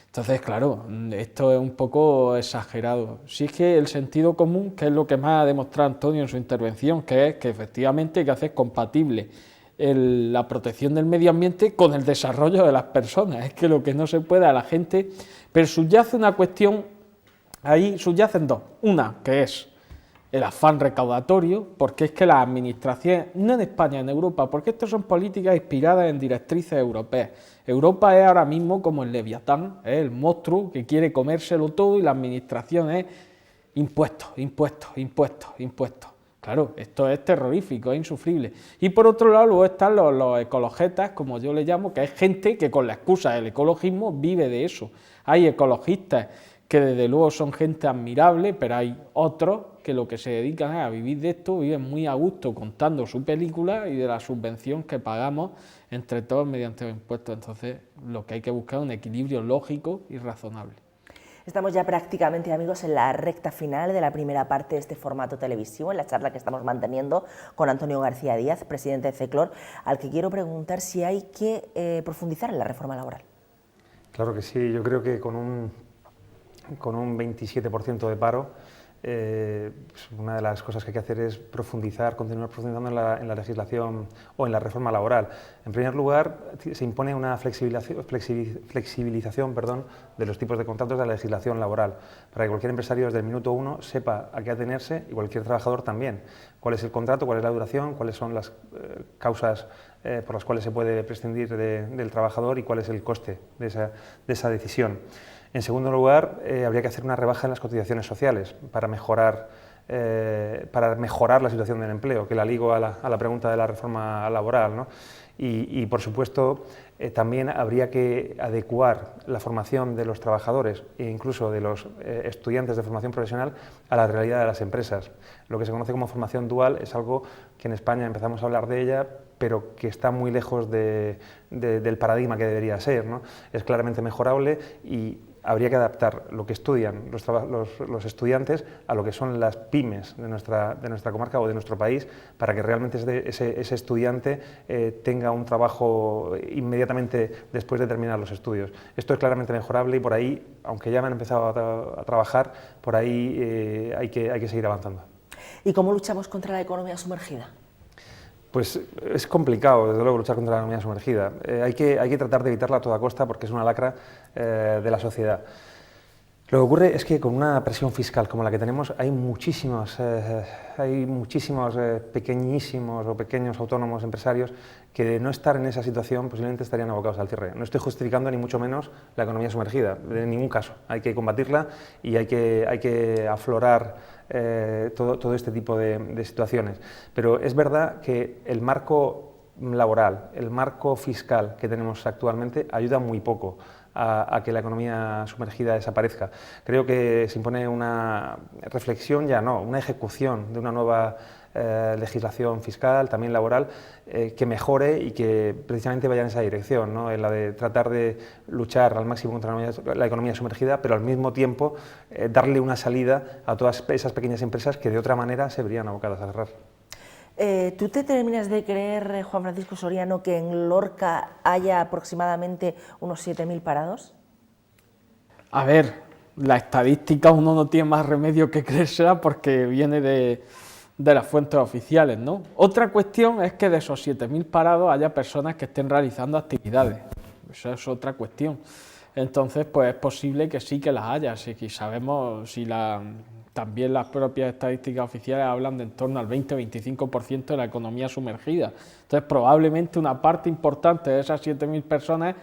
Entonces, claro, esto es un poco exagerado. Sí es que el sentido común, que es lo que más ha demostrado Antonio en su intervención, que es que efectivamente hay que hacer compatible la protección del medio ambiente con el desarrollo de las personas. Es que lo que no se puede a la gente... Pero subyace una cuestión, ahí subyacen dos. Una, que es el afán recaudatorio, porque es que las administraciones, no en España, en Europa, porque estas son políticas inspiradas en directrices europeas. Europa es ahora mismo como el Leviatán, es el monstruo que quiere comérselo todo y la administración es impuestos, impuestos, impuestos, impuestos. Claro, esto es terrorífico, es insufrible. Y por otro lado luego están los ecologetas, como yo le llamo, que es gente que con la excusa del ecologismo vive de eso. Hay ecologistas que desde luego son gente admirable, pero hay otros que lo que se dedican es a vivir de esto, viven muy a gusto contando su película y de la subvención que pagamos entre todos mediante los impuestos. Entonces, lo que hay que buscar es un equilibrio lógico y razonable. Estamos ya prácticamente, amigos, en la recta final de la primera parte de este formato televisivo, en la charla que estamos manteniendo con Antonio García Díaz, presidente de CECLOR, al que quiero preguntar si hay que profundizar en la reforma laboral. Claro que sí, yo creo que con un 27% de paro, una de las cosas que hay que hacer es continuar profundizando en la legislación o en la reforma laboral. En primer lugar, se impone una flexibilización de los tipos de contratos de la legislación laboral, para que cualquier empresario desde el minuto 1 sepa a qué atenerse y cualquier trabajador también. Cuál es el contrato, cuál es la duración, cuáles son las causas por las cuales se puede prescindir del trabajador y cuál es el coste de esa decisión. En segundo lugar, habría que hacer una rebaja en las cotizaciones sociales para mejorar la situación del empleo, que la ligo a la pregunta de la reforma laboral, ¿no? Y por supuesto, también habría que adecuar la formación de los trabajadores e incluso de los estudiantes de formación profesional a la realidad de las empresas. Lo que se conoce como formación dual es algo que en España empezamos a hablar de ella, pero que está muy lejos del paradigma que debería ser, ¿no? Es claramente mejorable y habría que adaptar lo que estudian los estudiantes a lo que son las pymes de nuestra comarca o de nuestro país, para que realmente ese estudiante tenga un trabajo inmediatamente después de terminar los estudios. Esto es claramente mejorable y por ahí, aunque ya me han empezado a trabajar, por ahí hay que seguir avanzando. ¿Y cómo luchamos contra la economía sumergida? Pues es complicado, desde luego, luchar contra la economía sumergida. Hay que tratar de evitarla a toda costa porque es una lacra de la sociedad. Lo que ocurre es que con una presión fiscal como la que tenemos hay muchísimos pequeñísimos o pequeños autónomos empresarios que de no estar en esa situación posiblemente estarían abocados al cierre. No estoy justificando ni mucho menos la economía sumergida, en ningún caso. Hay que combatirla y hay que aflorar todo este tipo de situaciones. Pero es verdad que el marco laboral, el marco fiscal que tenemos actualmente ayuda muy poco a que la economía sumergida desaparezca. Creo que se impone una reflexión, una ejecución de una nueva legislación fiscal, también laboral, que mejore y que precisamente vaya en esa dirección, ¿no? En la de tratar de luchar al máximo contra la economía sumergida, pero al mismo tiempo darle una salida a todas esas pequeñas empresas que de otra manera se verían abocadas a cerrar. ¿Tú te terminas de creer, Juan Francisco Soriano, que en Lorca haya aproximadamente unos 7.000 parados? A ver, la estadística uno no tiene más remedio que creérsela porque viene de las fuentes oficiales, ¿no? Otra cuestión es que de esos 7.000 parados haya personas que estén realizando actividades. Esa es otra cuestión. Entonces, pues es posible que sí que las haya, si sabemos también las propias estadísticas oficiales hablan de en torno al 20-25% de la economía sumergida. Entonces, probablemente una parte importante de esas 7.000 personas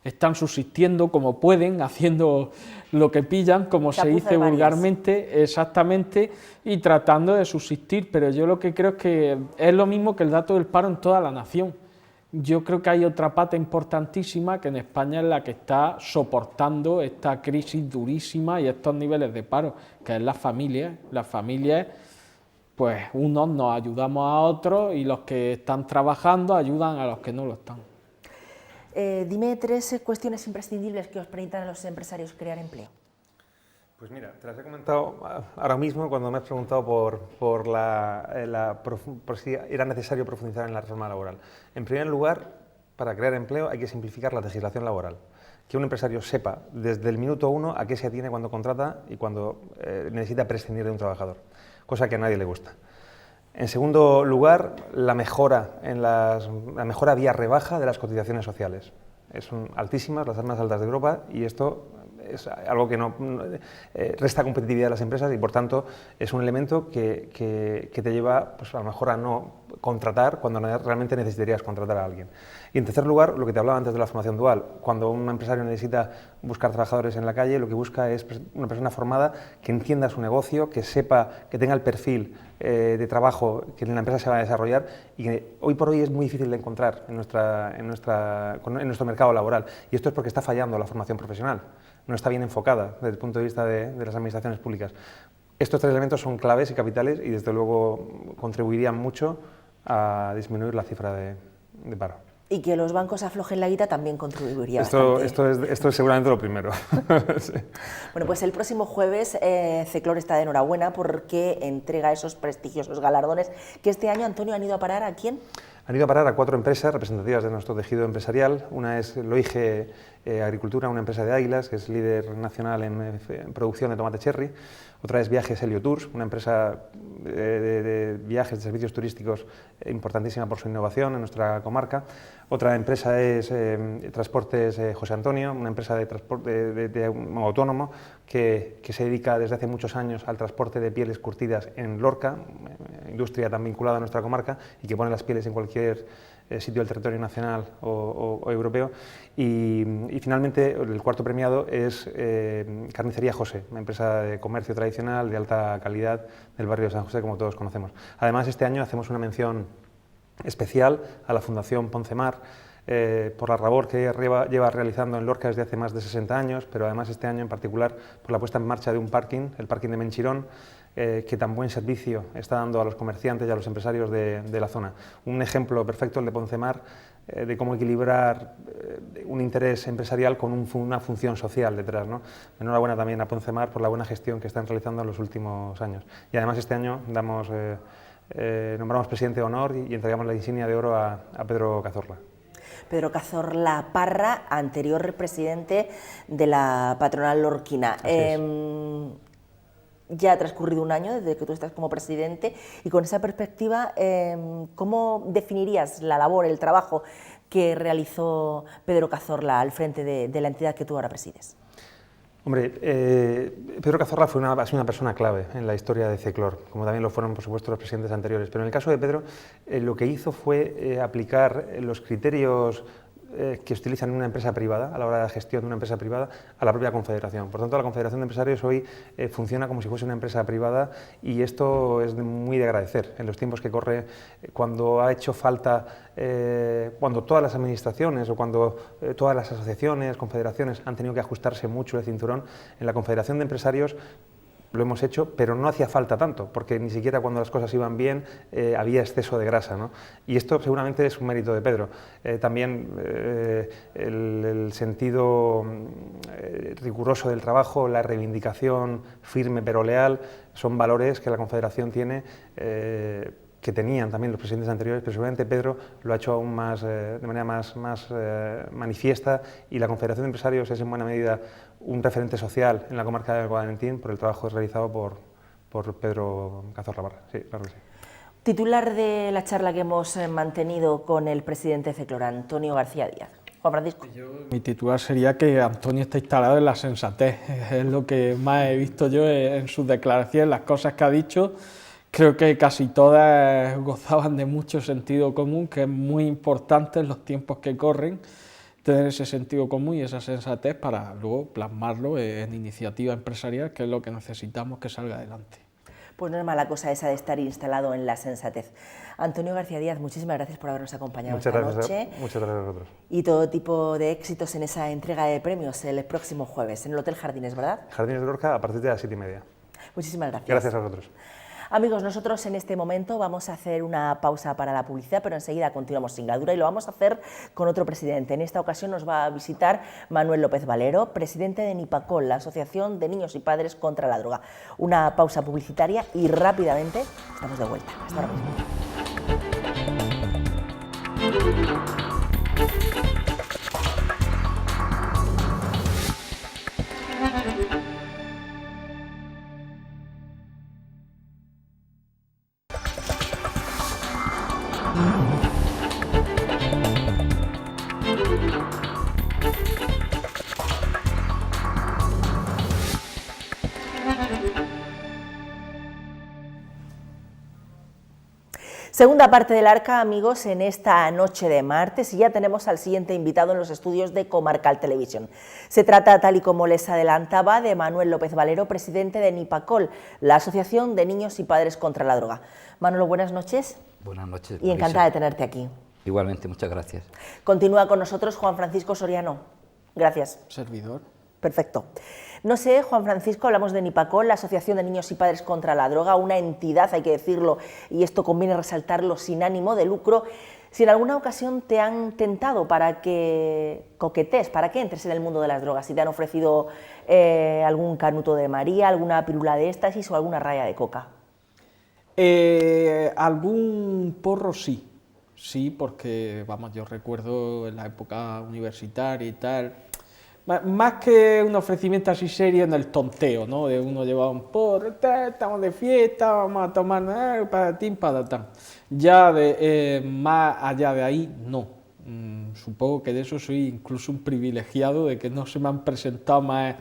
están subsistiendo como pueden, haciendo lo que pillan, como se dice vulgarmente, exactamente, y tratando de subsistir. Pero yo lo que creo es que es lo mismo que el dato del paro en toda la nación. Yo creo que hay otra pata importantísima que en España es la que está soportando esta crisis durísima y estos niveles de paro, que es las familias. Las familias, pues unos nos ayudamos a otros y los que están trabajando ayudan a los que no lo están. Dime 3 cuestiones imprescindibles que os permitan a los empresarios crear empleo. Pues mira, te las he comentado ahora mismo cuando me has preguntado por si era necesario profundizar en la reforma laboral. En primer lugar, para crear empleo hay que simplificar la legislación laboral. Que un empresario sepa desde el minuto 1 a qué se atiene cuando contrata y cuando necesita prescindir de un trabajador, cosa que a nadie le gusta. En segundo lugar, la mejora vía rebaja de las cotizaciones sociales. Son altísimas, las más altas de Europa, y esto es algo que resta competitividad a las empresas y, por tanto, es un elemento que te lleva pues, a lo mejor a no contratar cuando realmente necesitarías contratar a alguien. Y en tercer lugar, lo que te hablaba antes de la formación dual. Cuando un empresario necesita buscar trabajadores en la calle, lo que busca es una persona formada que entienda su negocio, que sepa, que tenga el perfil de trabajo que en la empresa se va a desarrollar y que hoy por hoy es muy difícil de encontrar en nuestro mercado laboral. Y esto es porque está fallando la formación profesional, no está bien enfocada desde el punto de vista de las administraciones públicas. Estos 3 elementos son claves y capitales y desde luego contribuirían mucho a disminuir la cifra de paro. Y que los bancos aflojen la guita también contribuiría Esto bastante. es seguramente lo primero. Sí. Bueno, pues el próximo jueves Ceclor está de enhorabuena porque entrega esos prestigiosos galardones que este año, Antonio, han ido a parar ¿a quién? Han ido a parar a 4 empresas representativas de nuestro tejido empresarial. Una es Loige Agricultura, una empresa de Águilas, que es líder nacional en producción de tomate cherry. Otra es Viajes Helio Tours, una empresa de viajes, de servicios turísticos importantísima por su innovación en nuestra comarca. Otra empresa es Transportes José Antonio, una empresa de transporte autónomo que se dedica desde hace muchos años al transporte de pieles curtidas en Lorca, industria tan vinculada a nuestra comarca y que pone las pieles en cualquier sitio del territorio nacional o europeo. Y finalmente el cuarto premiado es Carnicería José, una empresa de comercio tradicional de alta calidad del barrio de San José, como todos conocemos. Además, este año hacemos una mención especial a la Fundación Poncemar por la labor que lleva realizando en Lorca desde hace más de 60 años, pero además este año en particular por la puesta en marcha de un parking, el parking de Menchirón, que tan buen servicio está dando a los comerciantes y a los empresarios de la zona. Un ejemplo perfecto, el de Poncemar, de cómo equilibrar un interés empresarial con una función social detrás, ¿no? Enhorabuena también a Poncemar por la buena gestión que están realizando en los últimos años. Y además este año nombramos presidente de honor y entregamos la insignia de oro a Pedro Cazorla. Pedro Cazorla Parra, anterior presidente de la patronal lorquina. Ya ha transcurrido un año desde que tú estás como presidente y con esa perspectiva, ¿cómo definirías la labor, el trabajo que realizó Pedro Cazorla al frente de la entidad que tú ahora presides? Hombre, Pedro Cazorla ha sido una persona clave en la historia de Ceclor, como también lo fueron, por supuesto, los presidentes anteriores. Pero en el caso de Pedro, lo que hizo fue aplicar los criterios que se utilizan en una empresa privada, a la hora de la gestión de una empresa privada, a la propia Confederación. Por tanto, la Confederación de Empresarios hoy funciona como si fuese una empresa privada y esto es muy de agradecer en los tiempos que corre, cuando ha hecho falta, cuando todas las administraciones o cuando todas las asociaciones, confederaciones han tenido que ajustarse mucho el cinturón. En la Confederación de Empresarios lo hemos hecho, pero no hacía falta tanto, porque ni siquiera cuando las cosas iban bien había exceso de grasa, ¿no? Y esto seguramente es un mérito de Pedro. También el sentido riguroso del trabajo, la reivindicación firme pero leal, son valores que la Confederación tiene, que tenían también los presidentes anteriores, pero seguramente Pedro lo ha hecho aún más, de manera más manifiesta, y la Confederación de Empresarios es en buena medida un referente social en la comarca del Guadalentín por el trabajo realizado por Pedro Cazorla Parra. Sí, claro que sí. Titular de la charla que hemos mantenido con el presidente Ceclor, Antonio García Díaz. Juan Francisco. Mi titular sería que Antonio está instalado en la sensatez, es lo que más he visto yo en sus declaraciones, las cosas que ha dicho. Creo que casi todas gozaban de mucho sentido común, que es muy importante en los tiempos que corren, tener ese sentido común y esa sensatez para luego plasmarlo en iniciativa empresarial, que es lo que necesitamos que salga adelante. Pues no es mala cosa esa de estar instalado en la sensatez. Antonio García Díaz, muchísimas gracias por habernos acompañado esta noche. Muchas gracias a vosotros. Y todo tipo de éxitos en esa entrega de premios el próximo jueves en el Hotel Jardines, ¿verdad? Jardines de Lorca a partir de las 7:30. Muchísimas gracias. Gracias a vosotros. Amigos, nosotros en este momento vamos a hacer una pausa para la publicidad, pero enseguida continuamos sin Gadura y lo vamos a hacer con otro presidente. En esta ocasión nos va a visitar Manuel López Valero, presidente de Nipacol, la Asociación de Niños y Padres contra la Droga. Una pausa publicitaria y rápidamente estamos de vuelta. Hasta ahora mismo. Segunda parte del Arca, amigos, en esta noche de martes, y ya tenemos al siguiente invitado en los estudios de Comarcal Televisión. Se trata, tal y como les adelantaba, de Manuel López Valero, presidente de Nipacol, la Asociación de Niños y Padres contra la Droga. Manuel, buenas noches. Buenas noches. Y encantada de tenerte aquí. Igualmente, muchas gracias. Continúa con nosotros Juan Francisco Soriano. Gracias. Servidor. Perfecto. No sé, Juan Francisco, hablamos de Nipacol, la Asociación de Niños y Padres contra la Droga, una entidad, hay que decirlo, y esto conviene resaltarlo, sin ánimo de lucro. Si en alguna ocasión te han tentado para que coquetees, para que entres en el mundo de las drogas, si te han ofrecido algún canuto de María, alguna pílula de éxtasis o alguna raya de coca. Algún porro sí, porque vamos, yo recuerdo en la época universitaria y tal, más que un ofrecimiento así serio en el tonteo, ¿no? De uno llevaba un porro, estamos de fiesta, vamos a tomar patatín, patatán. Ya más allá de ahí, no. Supongo que de eso soy incluso un privilegiado, de que no se me han presentado más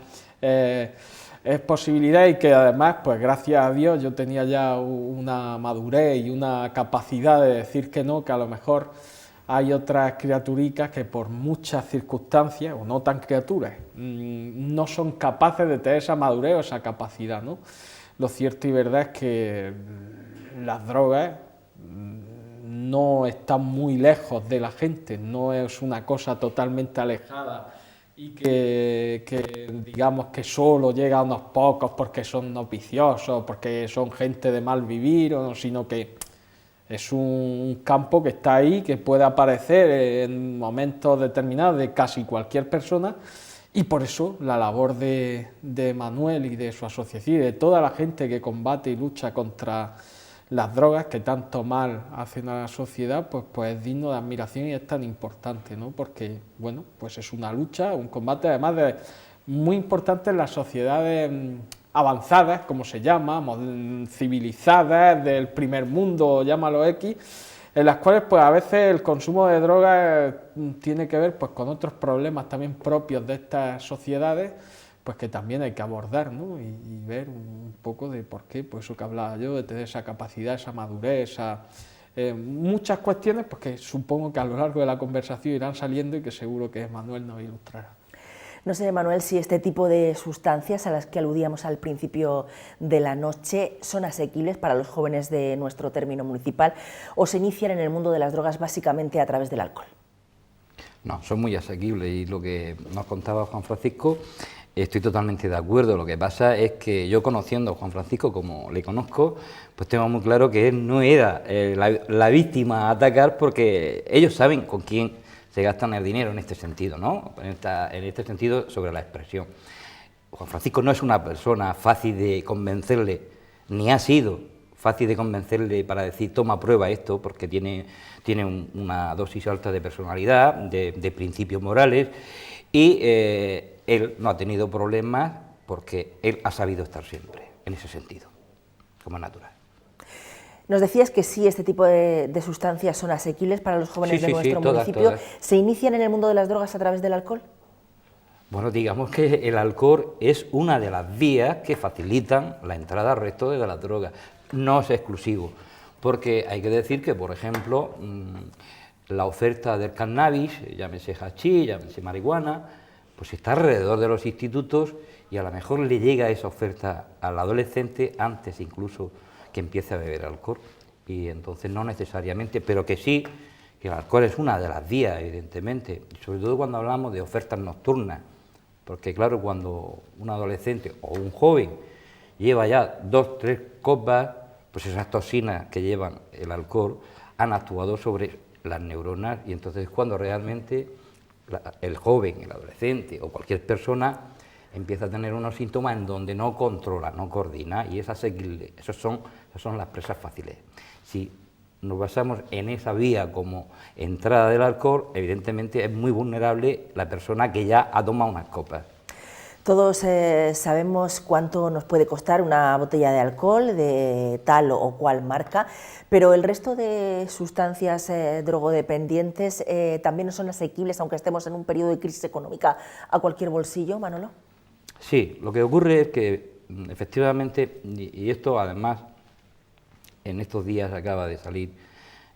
posibilidades y que además, pues gracias a Dios, yo tenía ya una madurez y una capacidad de decir que no, que a lo mejor hay otras criaturicas que por muchas circunstancias, o no tan criaturas, no son capaces de tener esa madurez o esa capacidad, ¿no? Lo cierto y verdad es que las drogas no están muy lejos de la gente, no es una cosa totalmente alejada y que digamos que solo llega a unos pocos porque son unos viciosos, porque son gente de mal vivir, sino que es un campo que está ahí, que puede aparecer en momentos determinados de casi cualquier persona, y por eso la labor de Manuel y de su asociación y de toda la gente que combate y lucha contra las drogas que tanto mal hacen a la sociedad, pues es digno de admiración y es tan importante, ¿no? Porque, bueno, pues es una lucha, un combate además muy importante en las sociedades avanzadas, como se llama, civilizadas, del primer mundo, llámalo X, en las cuales pues a veces el consumo de drogas tiene que ver pues con otros problemas también propios de estas sociedades, pues que también hay que abordar, ¿no? y ver un poco de por qué, pues eso que hablaba yo, de tener esa capacidad, esa madurez, muchas cuestiones pues que supongo que a lo largo de la conversación irán saliendo y que seguro que Manuel nos ilustrará. No sé, Manuel, si este tipo de sustancias a las que aludíamos al principio de la noche son asequibles para los jóvenes de nuestro término municipal o se inician en el mundo de las drogas básicamente a través del alcohol. No, son muy asequibles y lo que nos contaba Juan Francisco, estoy totalmente de acuerdo. Lo que pasa es que yo, conociendo a Juan Francisco como le conozco, pues tengo muy claro que él no era la víctima a atacar, porque ellos saben con quién se gastan el dinero en este sentido, ¿no? En este sentido sobre la expresión. Juan Francisco no es una persona fácil de convencerle, ni ha sido fácil de convencerle para decir toma prueba esto, porque tiene una dosis alta de personalidad, de principios morales, y él no ha tenido problemas porque él ha sabido estar siempre en ese sentido, como es natural. Nos decías que sí, este tipo de sustancias son asequibles para los jóvenes de nuestro municipio. Todas. ¿Se inician en el mundo de las drogas a través del alcohol? Bueno, digamos que el alcohol es una de las vías que facilitan la entrada al resto de las drogas. No es exclusivo, porque hay que decir que, por ejemplo, la oferta del cannabis, llámese hachís, llámese marihuana, pues está alrededor de los institutos y a lo mejor le llega esa oferta al adolescente antes incluso que empiece a beber alcohol, y entonces no necesariamente, pero que sí, que el alcohol es una de las vías, evidentemente, y sobre todo cuando hablamos de ofertas nocturnas, porque claro, cuando un adolescente o un joven lleva ya 2, 3 copas, pues esas toxinas que llevan el alcohol han actuado sobre las neuronas, y entonces cuando realmente el joven, el adolescente o cualquier persona empieza a tener unos síntomas en donde no controla, no coordina, y es asequible. Esas son las presas fáciles. Si nos basamos en esa vía como entrada del alcohol, evidentemente es muy vulnerable la persona que ya ha tomado unas copas. Todos sabemos cuánto nos puede costar una botella de alcohol de tal o cual marca, pero el resto de sustancias drogodependientes también no son asequibles, aunque estemos en un periodo de crisis económica, a cualquier bolsillo, Manolo. Sí, lo que ocurre es que efectivamente, y esto además en estos días acaba de salir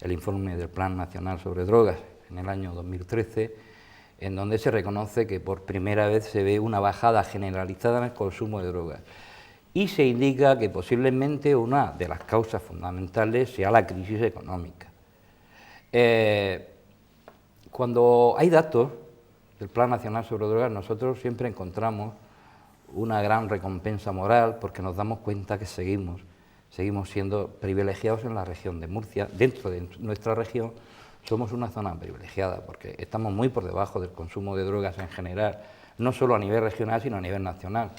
el informe del Plan Nacional sobre Drogas en el año 2013, en donde se reconoce que por primera vez se ve una bajada generalizada en el consumo de drogas y se indica que posiblemente una de las causas fundamentales sea la crisis económica. Cuando hay datos del Plan Nacional sobre Drogas, nosotros siempre encontramos una gran recompensa moral, porque nos damos cuenta que seguimos siendo privilegiados en la región de Murcia. Dentro de nuestra región somos una zona privilegiada porque estamos muy por debajo del consumo de drogas en general, no solo a nivel regional, sino a nivel nacional.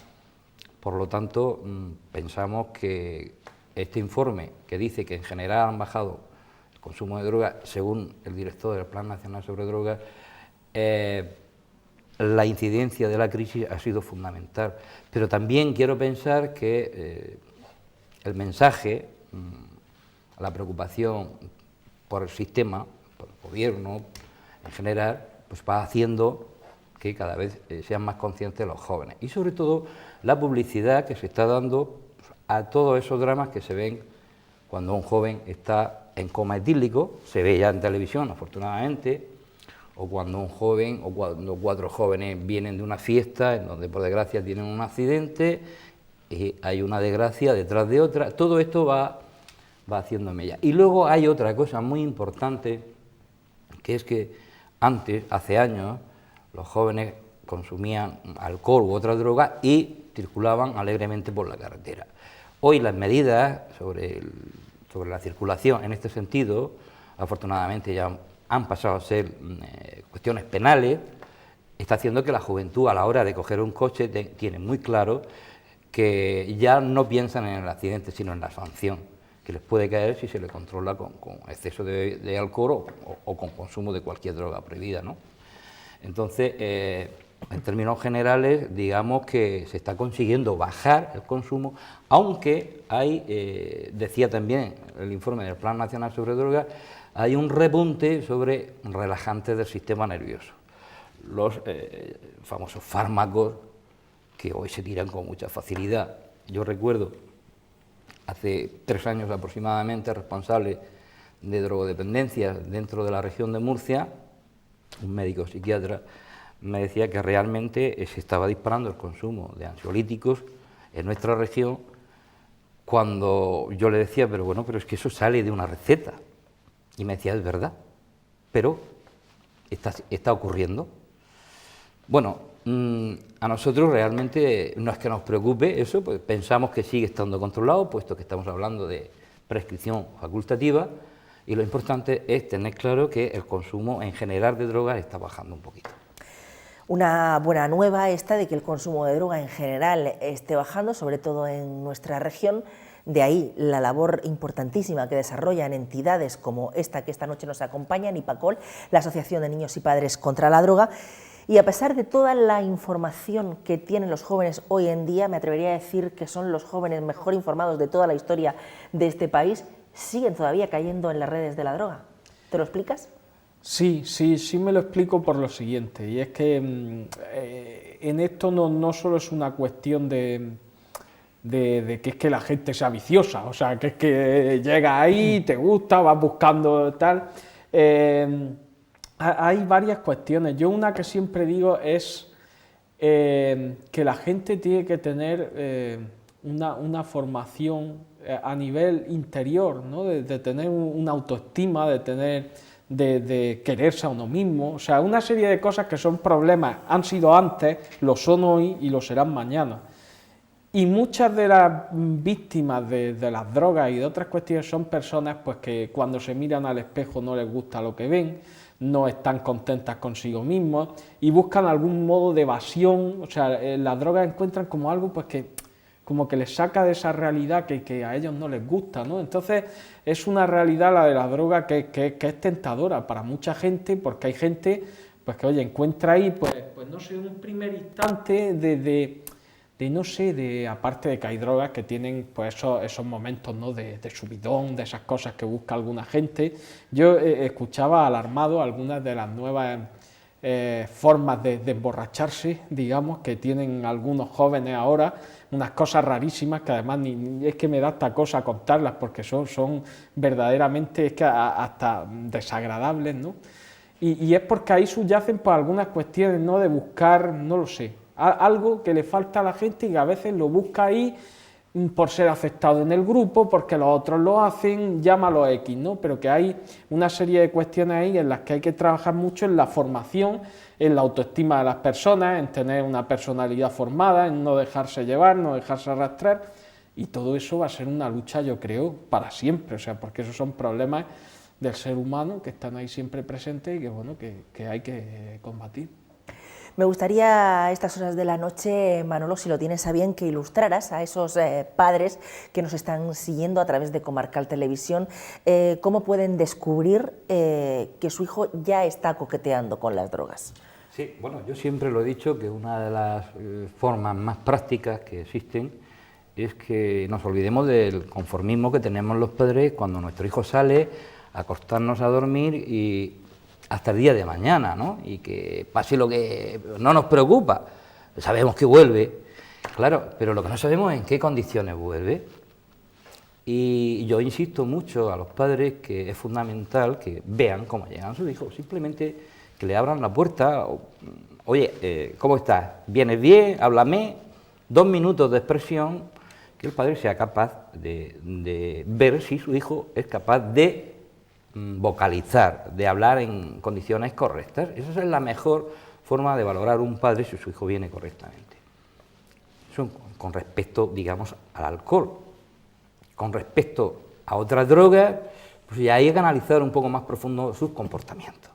Por lo tanto, pensamos que este informe que dice que en general han bajado el consumo de drogas, según el director del Plan Nacional sobre Drogas, la incidencia de la crisis ha sido fundamental. Pero también quiero pensar que el mensaje, la preocupación por el sistema, por el gobierno en general, pues va haciendo que cada vez sean más conscientes los jóvenes. Y sobre todo la publicidad que se está dando a todos esos dramas que se ven cuando un joven está en coma etílico, se ve ya en televisión afortunadamente, o cuando un joven o cuando 4 jóvenes vienen de una fiesta en donde por desgracia tienen un accidente y hay una desgracia detrás de otra. Todo esto va haciendo mella. Y luego hay otra cosa muy importante, que es que antes, hace años, los jóvenes consumían alcohol u otra droga y circulaban alegremente por la carretera. Hoy las medidas sobre la circulación en este sentido, afortunadamente ya han pasado a ser cuestiones penales, está haciendo que la juventud a la hora de coger un coche tiene muy claro que ya no piensan en el accidente, sino en la sanción que les puede caer si se les controla con exceso de alcohol o con consumo de cualquier droga prohibida, ¿no? Entonces, en términos generales, digamos que se está consiguiendo bajar el consumo, aunque hay, decía también el informe del Plan Nacional sobre Drogas, hay un repunte sobre relajantes del sistema nervioso. Los famosos fármacos que hoy se tiran con mucha facilidad. Yo recuerdo, hace 3 años aproximadamente, responsable de drogodependencias dentro de la región de Murcia, un médico psiquiatra me decía que realmente se estaba disparando el consumo de ansiolíticos en nuestra región, cuando yo le decía, pero bueno, pero es que eso sale de una receta. Y me decía, es verdad, pero está ocurriendo. Bueno, a nosotros realmente no es que nos preocupe eso, pues pensamos que sigue estando controlado, puesto que estamos hablando de prescripción facultativa, y lo importante es tener claro que el consumo en general de drogas está bajando un poquito. Una buena nueva esta de que el consumo de droga en general esté bajando, sobre todo en nuestra región. De ahí la labor importantísima que desarrollan entidades como esta que esta noche nos acompaña, Nipacol, la Asociación de Niños y Padres contra la Droga. Y a pesar de toda la información que tienen los jóvenes hoy en día, me atrevería a decir que son los jóvenes mejor informados de toda la historia de este país, siguen todavía cayendo en las redes de la droga. ¿Te lo explicas? Sí me lo explico por lo siguiente, y es que en esto no solo es una cuestión de que es que la gente sea viciosa, o sea, que es que llega ahí, te gusta, vas buscando tal. Hay varias cuestiones. Yo una que siempre digo es que la gente tiene que tener una formación a nivel interior, ¿no? de tener una autoestima, de quererse a uno mismo, o sea, una serie de cosas que son problemas, han sido antes, lo son hoy y lo serán mañana. Y muchas de las víctimas de las drogas y de otras cuestiones son personas pues, que cuando se miran al espejo no les gusta lo que ven, no están contentas consigo mismos y buscan algún modo de evasión. O sea, las drogas encuentran como algo pues, que como que les saca de esa realidad que a ellos no les gusta, ¿no? Entonces es una realidad la de la droga que es tentadora para mucha gente, porque hay gente pues, que oye, encuentra ahí pues no sé, un primer instante de no sé, aparte de que hay drogas que tienen pues esos momentos, ¿no? de subidón, de esas cosas que busca alguna gente. Yo escuchaba alarmado algunas de las nuevas formas de emborracharse, digamos, que tienen algunos jóvenes ahora, unas cosas rarísimas que además es que me da hasta cosa contarlas porque son verdaderamente es que hasta desagradables, ¿no? Y es porque ahí subyacen pues algunas cuestiones, ¿no? De buscar, no lo sé, algo que le falta a la gente y que a veces lo busca ahí por ser aceptado en el grupo, porque los otros lo hacen, llámalo X, ¿no? Pero que hay una serie de cuestiones ahí en las que hay que trabajar mucho en la formación, en la autoestima de las personas, en tener una personalidad formada, en no dejarse llevar, no dejarse arrastrar, y todo eso va a ser una lucha, yo creo, para siempre, o sea, porque esos son problemas del ser humano, que están ahí siempre presentes y que, bueno, que hay que combatir. Me gustaría a estas horas de la noche, Manolo, si lo tienes a bien, que ilustraras a esos padres que nos están siguiendo a través de Comarcal Televisión, cómo pueden descubrir que su hijo ya está coqueteando con las drogas. Sí, bueno, yo siempre lo he dicho que una de las formas más prácticas que existen es que nos olvidemos del conformismo que tenemos los padres cuando nuestro hijo sale a acostarnos a dormir y hasta el día de mañana, ¿no? Y que pase lo que no nos preocupa, sabemos que vuelve, claro, pero lo que no sabemos es en qué condiciones vuelve. Y yo insisto mucho a los padres que es fundamental que vean cómo llegan sus hijos, simplemente que le abran la puerta, oye, ¿cómo estás? ¿Vienes bien? Háblame, 2 minutos de expresión, que el padre sea capaz de ver si su hijo es capaz de vocalizar, de hablar en condiciones correctas. Esa es la mejor forma de valorar un padre si su hijo viene correctamente. Eso con respecto, digamos, al alcohol. Con respecto a otras drogas, pues ya hay que analizar un poco más profundo sus comportamientos,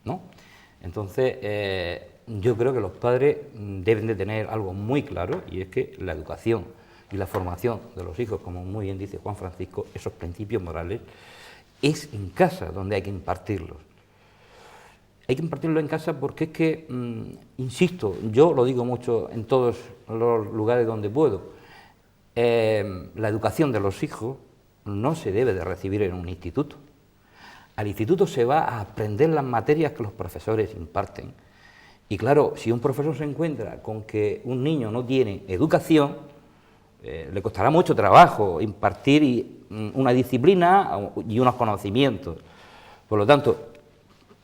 ¿no? Entonces, yo creo que los padres deben de tener algo muy claro, y es que la educación y la formación de los hijos, como muy bien dice Juan Francisco, esos principios morales, es en casa donde hay que impartirlos. Hay que impartirlo en casa porque es que, insisto, yo lo digo mucho en todos los lugares donde puedo, la educación de los hijos no se debe de recibir en un instituto. Al instituto se va a aprender las materias que los profesores imparten. Y claro, si un profesor se encuentra con que un niño no tiene educación, le costará mucho trabajo impartir una disciplina y unos conocimientos. Por lo tanto,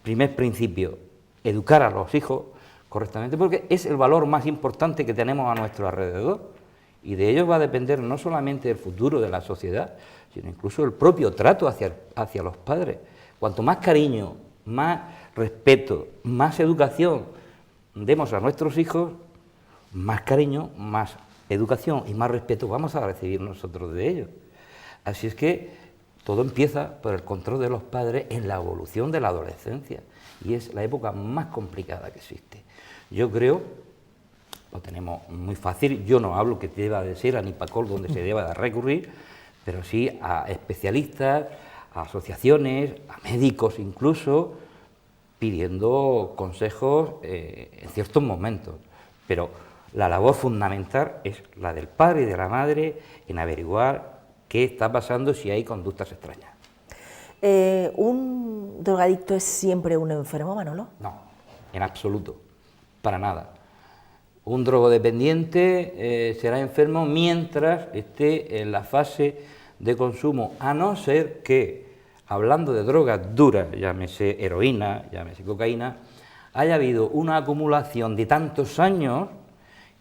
primer principio, educar a los hijos correctamente, porque es el valor más importante que tenemos a nuestro alrededor, y de ellos va a depender no solamente el futuro de la sociedad, sino incluso el propio trato hacia los padres. Cuanto más cariño, más respeto, más educación demos a nuestros hijos, más cariño, más educación y más respeto vamos a recibir nosotros de ellos. Así es que todo empieza por el control de los padres en la evolución de la adolescencia, y es la época más complicada que existe. Yo creo, lo tenemos muy fácil, yo no hablo que deba de ser a Nipacol donde se deba de recurrir, pero sí a especialistas, a asociaciones, a médicos incluso, pidiendo consejos en ciertos momentos. Pero la labor fundamental es la del padre y de la madre en averiguar qué está pasando, si hay conductas extrañas. ¿Un drogadicto es siempre un enfermo, Manolo? No, en absoluto, para nada. Un drogodependiente será enfermo mientras esté en la fase de consumo, a no ser que, hablando de drogas duras, llámese heroína, llámese cocaína, haya habido una acumulación de tantos años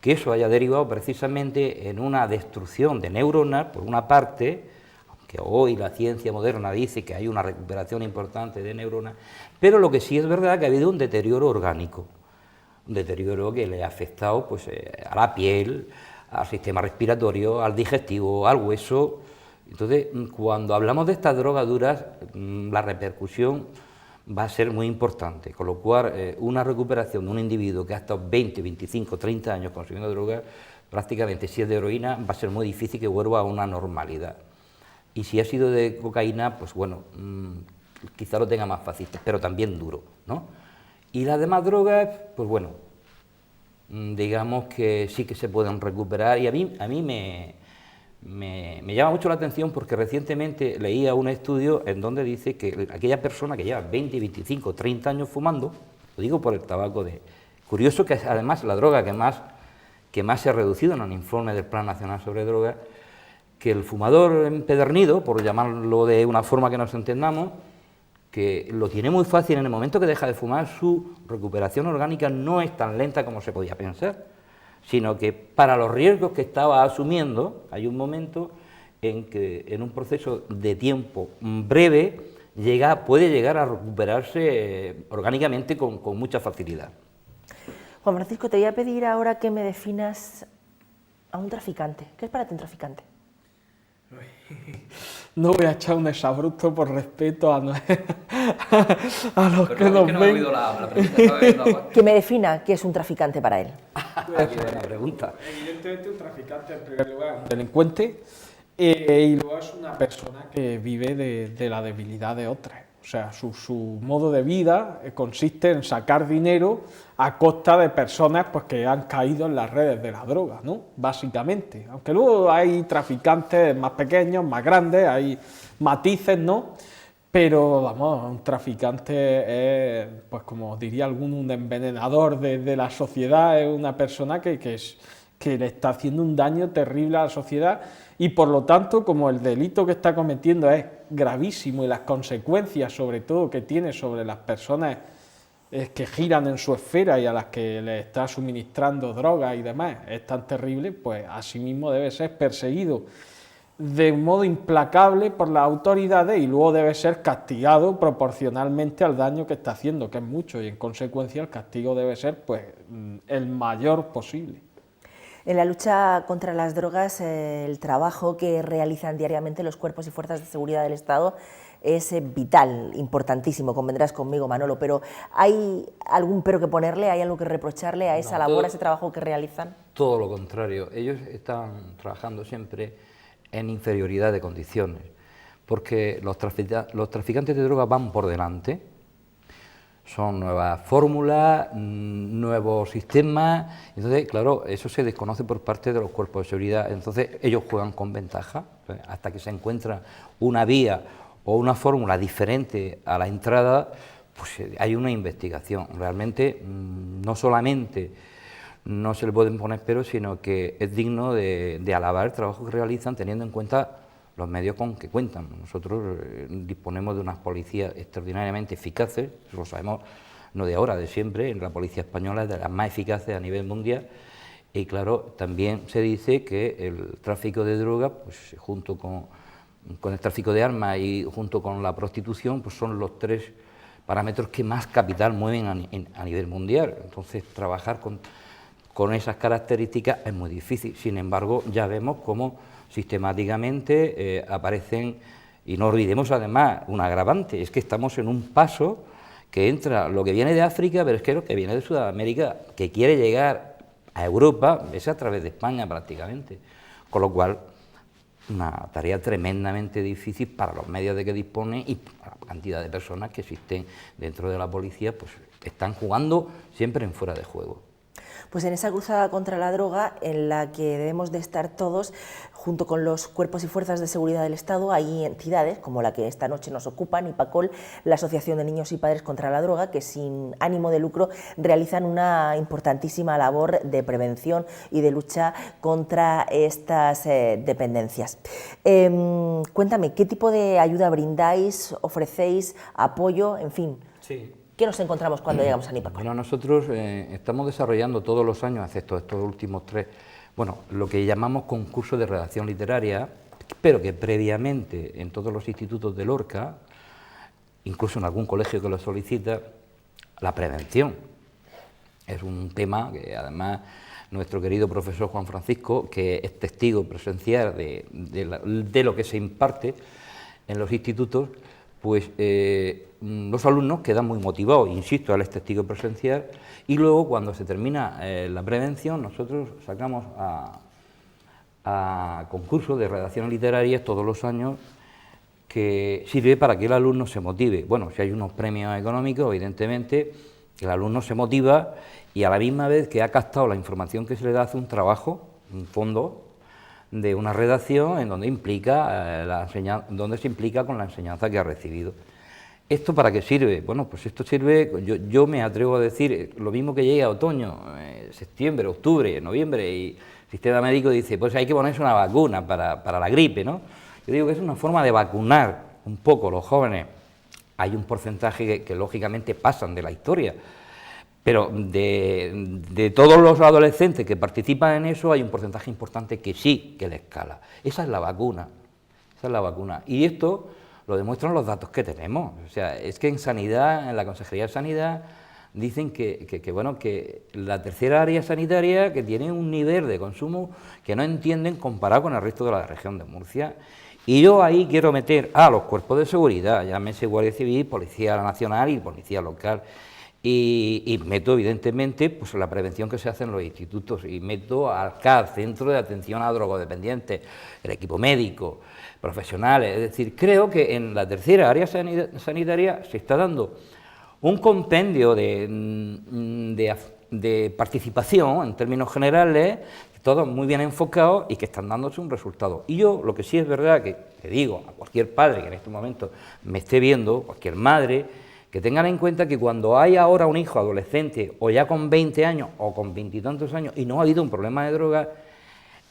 que eso haya derivado precisamente en una destrucción de neuronas, por una parte, aunque hoy la ciencia moderna dice que hay una recuperación importante de neuronas, pero lo que sí es verdad que ha habido un deterioro orgánico, un deterioro que le ha afectado pues, a la piel, al sistema respiratorio, al digestivo, al hueso. Entonces, cuando hablamos de estas drogas duras, la repercusión va a ser muy importante, con lo cual una recuperación de un individuo que ha estado 20, 25, 30 años consumiendo drogas, prácticamente si es de heroína va a ser muy difícil que vuelva a una normalidad. Y si ha sido de cocaína, pues bueno, quizá lo tenga más fácil, pero también duro, ¿no? Y las demás drogas, pues bueno, digamos que sí que se pueden recuperar, y a mí me llama mucho la atención porque recientemente leía un estudio en donde dice que aquella persona que lleva 20, 25, 30 años fumando, lo digo por el tabaco, curioso que es además la droga que más se ha reducido en el informe del Plan Nacional sobre Drogas, que el fumador empedernido, por llamarlo de una forma que nos entendamos, que lo tiene muy fácil en el momento que deja de fumar, su recuperación orgánica no es tan lenta como se podía pensar, sino que para los riesgos que estaba asumiendo, hay un momento en que en un proceso de tiempo breve puede llegar a recuperarse orgánicamente con mucha facilidad. Juan Francisco, te voy a pedir ahora que me definas a un traficante. ¿Qué es para ti un traficante? no voy a echar un exabrupto por respeto a los que nos ven. Que me defina qué es un traficante para él. Qué buena pregunta. Evidentemente un traficante en primer lugar es un delincuente y luego es una persona que vive de la debilidad de otras. O sea, su modo de vida consiste en sacar dinero a costa de personas pues, que han caído en las redes de la droga, ¿no? Básicamente. Aunque luego hay traficantes más pequeños, más grandes, hay matices, ¿no? Pero, vamos, un traficante es, pues como diría alguno, un envenenador de la sociedad, es una persona que le está haciendo un daño terrible a la sociedad y, por lo tanto, como el delito que está cometiendo es gravísimo y las consecuencias, sobre todo, que tiene sobre las personas que giran en su esfera y a las que le está suministrando drogas y demás, es tan terrible, pues asimismo debe ser perseguido de un modo implacable por las autoridades y luego debe ser castigado proporcionalmente al daño que está haciendo, que es mucho, y en consecuencia el castigo debe ser pues el mayor posible. En la lucha contra las drogas, el trabajo que realizan diariamente los cuerpos y fuerzas de seguridad del Estado es vital, importantísimo, convendrás conmigo, Manolo, pero ¿hay algún pero que ponerle, hay algo que reprocharle a esa labor, a ese trabajo que realizan? Todo lo contrario, ellos están trabajando siempre en inferioridad de condiciones, porque los traficantes de drogas van por delante, son nuevas fórmulas, nuevos sistemas, entonces, claro, eso se desconoce por parte de los cuerpos de seguridad, entonces ellos juegan con ventaja, hasta que se encuentra una vía o una fórmula diferente a la entrada, pues hay una investigación. Realmente, no solamente no se le pueden poner peros, sino que es digno de alabar el trabajo que realizan teniendo en cuenta los medios con que cuentan. Nosotros disponemos de unas policías extraordinariamente eficaces, lo sabemos no de ahora, de siempre, la policía española es de las más eficaces a nivel mundial, y claro, también se dice que el tráfico de drogas, pues junto con el tráfico de armas y junto con la prostitución, pues son los tres parámetros que más capital mueven a nivel mundial. Entonces, trabajar con esas características es muy difícil. Sin embargo, ya vemos cómo sistemáticamente aparecen, y no olvidemos además un agravante, es que estamos en un paso que entra lo que viene de África, pero es que lo que viene de Sudamérica, que quiere llegar a Europa, es a través de España prácticamente, con lo cual una tarea tremendamente difícil para los medios de que dispone y para la cantidad de personas que existen dentro de la policía, pues están jugando siempre en fuera de juego. Pues en esa cruzada contra la droga, en la que debemos de estar todos, junto con los cuerpos y fuerzas de seguridad del Estado, hay entidades como la que esta noche nos ocupan, IPACOL, la Asociación de Niños y Padres contra la Droga, que sin ánimo de lucro realizan una importantísima labor de prevención y de lucha contra estas dependencias. Cuéntame, ¿qué tipo de ayuda brindáis, ofrecéis, apoyo, en fin? Sí. ¿Qué nos encontramos cuando llegamos a IPACOL? Bueno, nosotros estamos desarrollando todos los años, excepto estos últimos 3, bueno, lo que llamamos concurso de redacción literaria, pero que previamente en todos los institutos de Lorca, incluso en algún colegio que lo solicita, la prevención. Es un tema que además nuestro querido profesor Juan Francisco, que es testigo presencial de lo que se imparte en los institutos, pues los alumnos quedan muy motivados, insisto, él es testigo presencial, y luego cuando se termina la prevención nosotros sacamos a concursos de redacción literaria todos los años, que sirve para que el alumno se motive. Bueno, si hay unos premios económicos, evidentemente el alumno se motiva y a la misma vez que ha captado la información que se le da, hace un trabajo, un fondo de una redacción en donde donde se implica con la enseñanza que ha recibido. ¿Esto para qué sirve? Bueno, pues esto sirve, yo me atrevo a decir, lo mismo que llegue a otoño, septiembre, octubre, noviembre, y el sistema médico dice, pues hay que ponerse una vacuna para la gripe, ¿no? Yo digo que es una forma de vacunar un poco a los jóvenes. Hay un porcentaje que lógicamente pasan de la historia, pero de todos los adolescentes que participan en eso, hay un porcentaje importante que sí que les cala. Esa es la vacuna, y esto lo demuestran los datos que tenemos. O sea, es que en sanidad, en la Consejería de Sanidad, dicen que la tercera área sanitaria, que tiene un nivel de consumo que no entienden comparado con el resto de la región de Murcia. Y yo ahí quiero meter a los cuerpos de seguridad, llámese Guardia Civil, Policía Nacional y Policía Local, y meto evidentemente pues la prevención que se hace en los institutos, y meto al CAD, Centro de Atención a Drogodependientes, el equipo médico, profesionales. Es decir, creo que en la tercera área sanitaria se está dando un compendio de participación en términos generales, todos muy bien enfocados y que están dándose un resultado. Y yo lo que sí es verdad que le digo a cualquier padre que en este momento me esté viendo, cualquier madre, que tengan en cuenta que cuando hay ahora un hijo adolescente o ya con 20 años o con 20 y tantos años y no ha habido un problema de droga,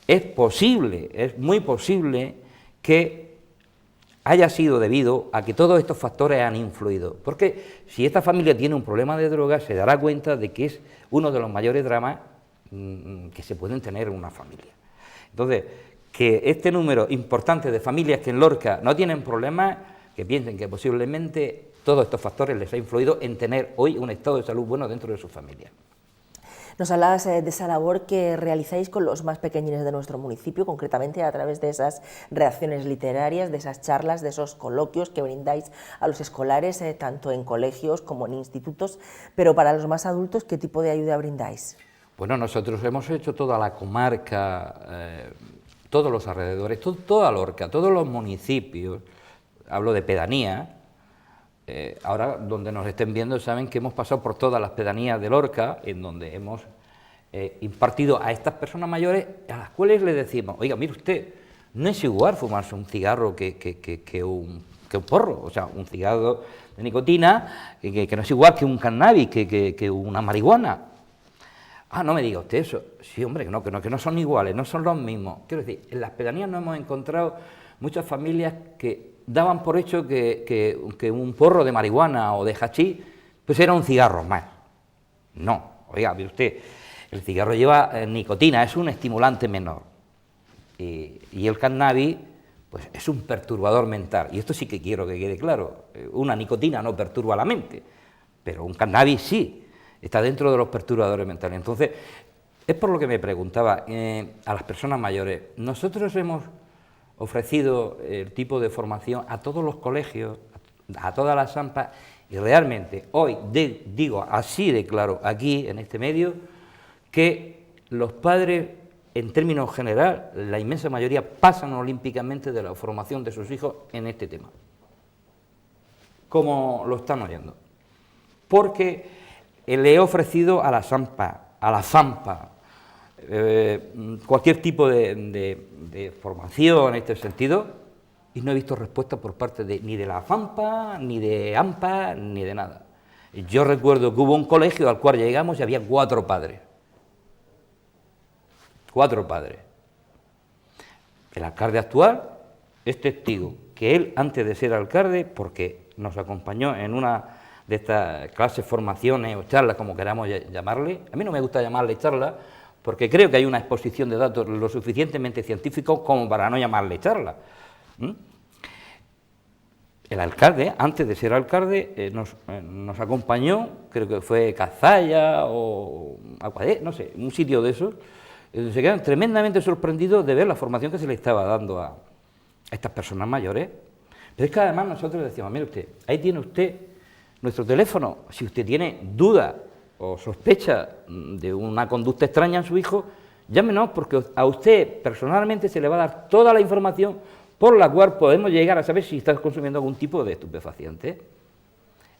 es posible, es muy posible que haya sido debido a que todos estos factores han influido. Porque si esta familia tiene un problema de droga, se dará cuenta de que es uno de los mayores dramas que se pueden tener en una familia. Entonces, que este número importante de familias que en Lorca no tienen problemas, que piensen que posiblemente todos estos factores les ha influido en tener hoy un estado de salud bueno dentro de su familia. Nos hablabas de esa labor que realizáis con los más pequeñines de nuestro municipio, concretamente a través de esas reacciones literarias, de esas charlas, de esos coloquios que brindáis a los escolares, tanto en colegios como en institutos, pero para los más adultos, ¿qué tipo de ayuda brindáis? Bueno, nosotros hemos hecho toda la comarca, todos los alrededores, toda Lorca, todos los municipios, hablo de pedanía. Ahora, donde nos estén viendo, saben que hemos pasado por todas las pedanías de Lorca, en donde hemos impartido a estas personas mayores, a las cuales les decimos, oiga, mire usted, no es igual fumarse un cigarro que un porro, o sea, un cigarro de nicotina, que no es igual que un cannabis, que una marihuana. Ah, no me diga usted eso. Sí, hombre, que no son iguales, no son los mismos. Quiero decir, en las pedanías nos hemos encontrado muchas familias que daban por hecho que un porro de marihuana o de hachís pues era un cigarro más. No, oiga, mire usted, el cigarro lleva nicotina, es un estimulante menor. Y el cannabis pues es un perturbador mental. Y esto sí que quiero que quede claro. Una nicotina no perturba la mente, pero un cannabis sí. Está dentro de los perturbadores mentales. Entonces, es por lo que me preguntaba a las personas mayores. Nosotros hemos ofrecido el tipo de formación a todos los colegios, a todas las AMPA, y realmente hoy digo así de claro aquí en este medio que los padres, en términos generales, la inmensa mayoría pasan olímpicamente de la formación de sus hijos en este tema, como lo están oyendo, porque le he ofrecido a la SAMPA, a la FAMPA, cualquier tipo de formación en este sentido, y no he visto respuesta por parte ni de la FAMPA, ni de AMPA, ni de nada. Yo recuerdo que hubo un colegio al cual llegamos y había 4 padres. 4 padres. El alcalde actual es testigo que él, antes de ser alcalde, porque nos acompañó en una de estas clases, formaciones o charlas, como queramos llamarle. A mí no me gusta llamarle charla, porque creo que hay una exposición de datos lo suficientemente científicos como para no llamarle charla. El alcalde, antes de ser alcalde, nos acompañó, creo que fue Cazalla o Aguadé, no sé, un sitio de esos, donde se quedan tremendamente sorprendidos de ver la formación que se le estaba dando a estas personas mayores. Pero es que además nosotros decíamos, mire usted, ahí tiene usted nuestro teléfono, si usted tiene duda o sospecha de una conducta extraña en su hijo, llámenos, porque a usted personalmente se le va a dar toda la información por la cual podemos llegar a saber si está consumiendo algún tipo de estupefaciente.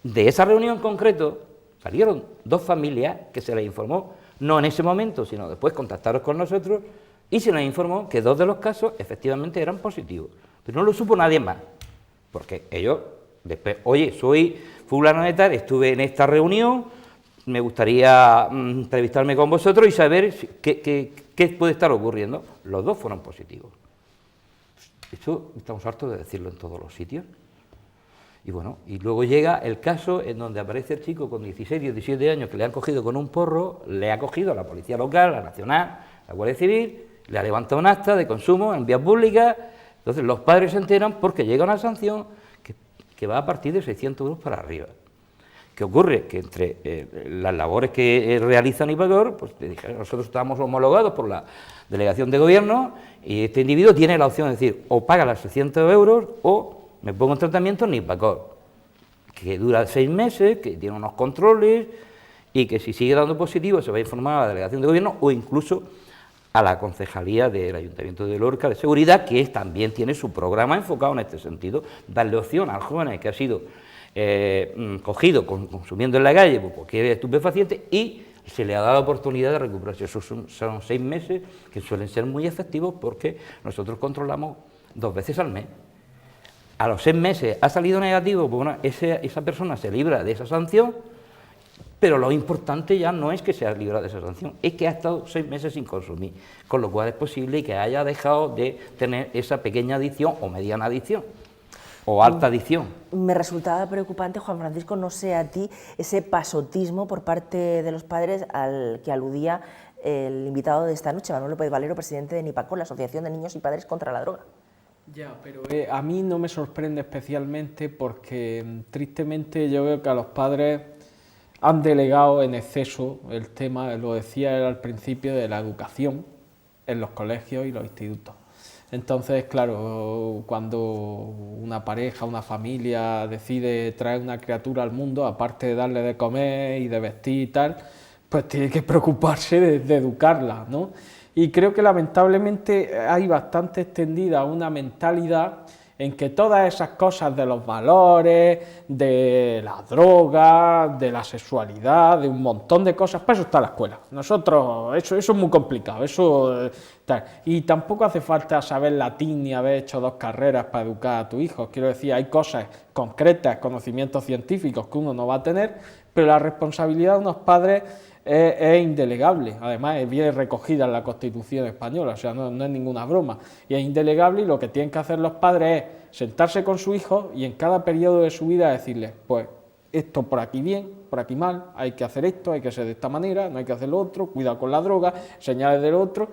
De esa reunión en concreto salieron 2 familias que se les informó, no en ese momento, sino después contactaron con nosotros, y se les informó que 2 de los casos efectivamente eran positivos, pero no lo supo nadie más, porque ellos después, oye, soy fulano de tal, estuve en esta reunión, me gustaría entrevistarme con vosotros y saber qué puede estar ocurriendo. Los 2 fueron positivos. Esto estamos hartos de decirlo en todos los sitios. Y bueno, y luego llega el caso en donde aparece el chico con 16, 17 años que le han cogido con un porro, le ha cogido la Policía Local, la Nacional, la Guardia Civil, le ha levantado un acta de consumo en vías públicas. Entonces los padres se enteran porque llega una sanción que va a partir de 600 euros para arriba. ¿Qué ocurre? Que entre las labores que realiza Nipacor, pues nosotros estamos homologados por la delegación de gobierno y este individuo tiene la opción de decir, o paga los 600 euros o me pongo en tratamiento Nipacor, que dura 6 meses, que tiene unos controles y que si sigue dando positivo se va a informar a la delegación de gobierno o incluso a la concejalía del Ayuntamiento de Lorca de Seguridad, que también tiene su programa enfocado en este sentido, darle opción al joven que ha sido cogido consumiendo en la calle por cualquier estupefaciente y se le ha dado la oportunidad de recuperarse. Esos son 6 meses que suelen ser muy efectivos porque nosotros controlamos 2 veces al mes. A los 6 meses ha salido negativo, pues bueno, esa persona se libra de esa sanción, pero lo importante ya no es que se haya librado de esa sanción, es que ha estado 6 meses sin consumir, con lo cual es posible que haya dejado de tener esa pequeña adicción o mediana adicción. O alta adicción. Me resultaba preocupante, Juan Francisco, no sé a ti, ese pasotismo por parte de los padres al que aludía el invitado de esta noche, Manuel López Valero, presidente de Nipacor, la Asociación de Niños y Padres contra la Droga. Ya, pero a mí no me sorprende especialmente porque tristemente yo veo que a los padres han delegado en exceso el tema, lo decía él al principio, de la educación en los colegios y los institutos. Entonces, claro, cuando una pareja, una familia decide traer una criatura al mundo, aparte de darle de comer y de vestir y tal, pues tiene que preocuparse de educarla, ¿no? Y creo que lamentablemente hay bastante extendida una mentalidad en que todas esas cosas de los valores, de la droga, de la sexualidad, de un montón de cosas, para eso está la escuela. Nosotros, eso es muy complicado, eso tal. Y tampoco hace falta saber latín ni haber hecho 2 carreras para educar a tu hijo. Quiero decir, hay cosas concretas, conocimientos científicos que uno no va a tener, pero la responsabilidad de unos padres es indelegable, además viene recogida en la Constitución española, o sea, no es ninguna broma, y es indelegable, y lo que tienen que hacer los padres es sentarse con su hijo y en cada periodo de su vida decirle, pues esto por aquí bien, por aquí mal, hay que hacer esto, hay que ser de esta manera, no hay que hacer lo otro, cuidado con la droga, señales del otro,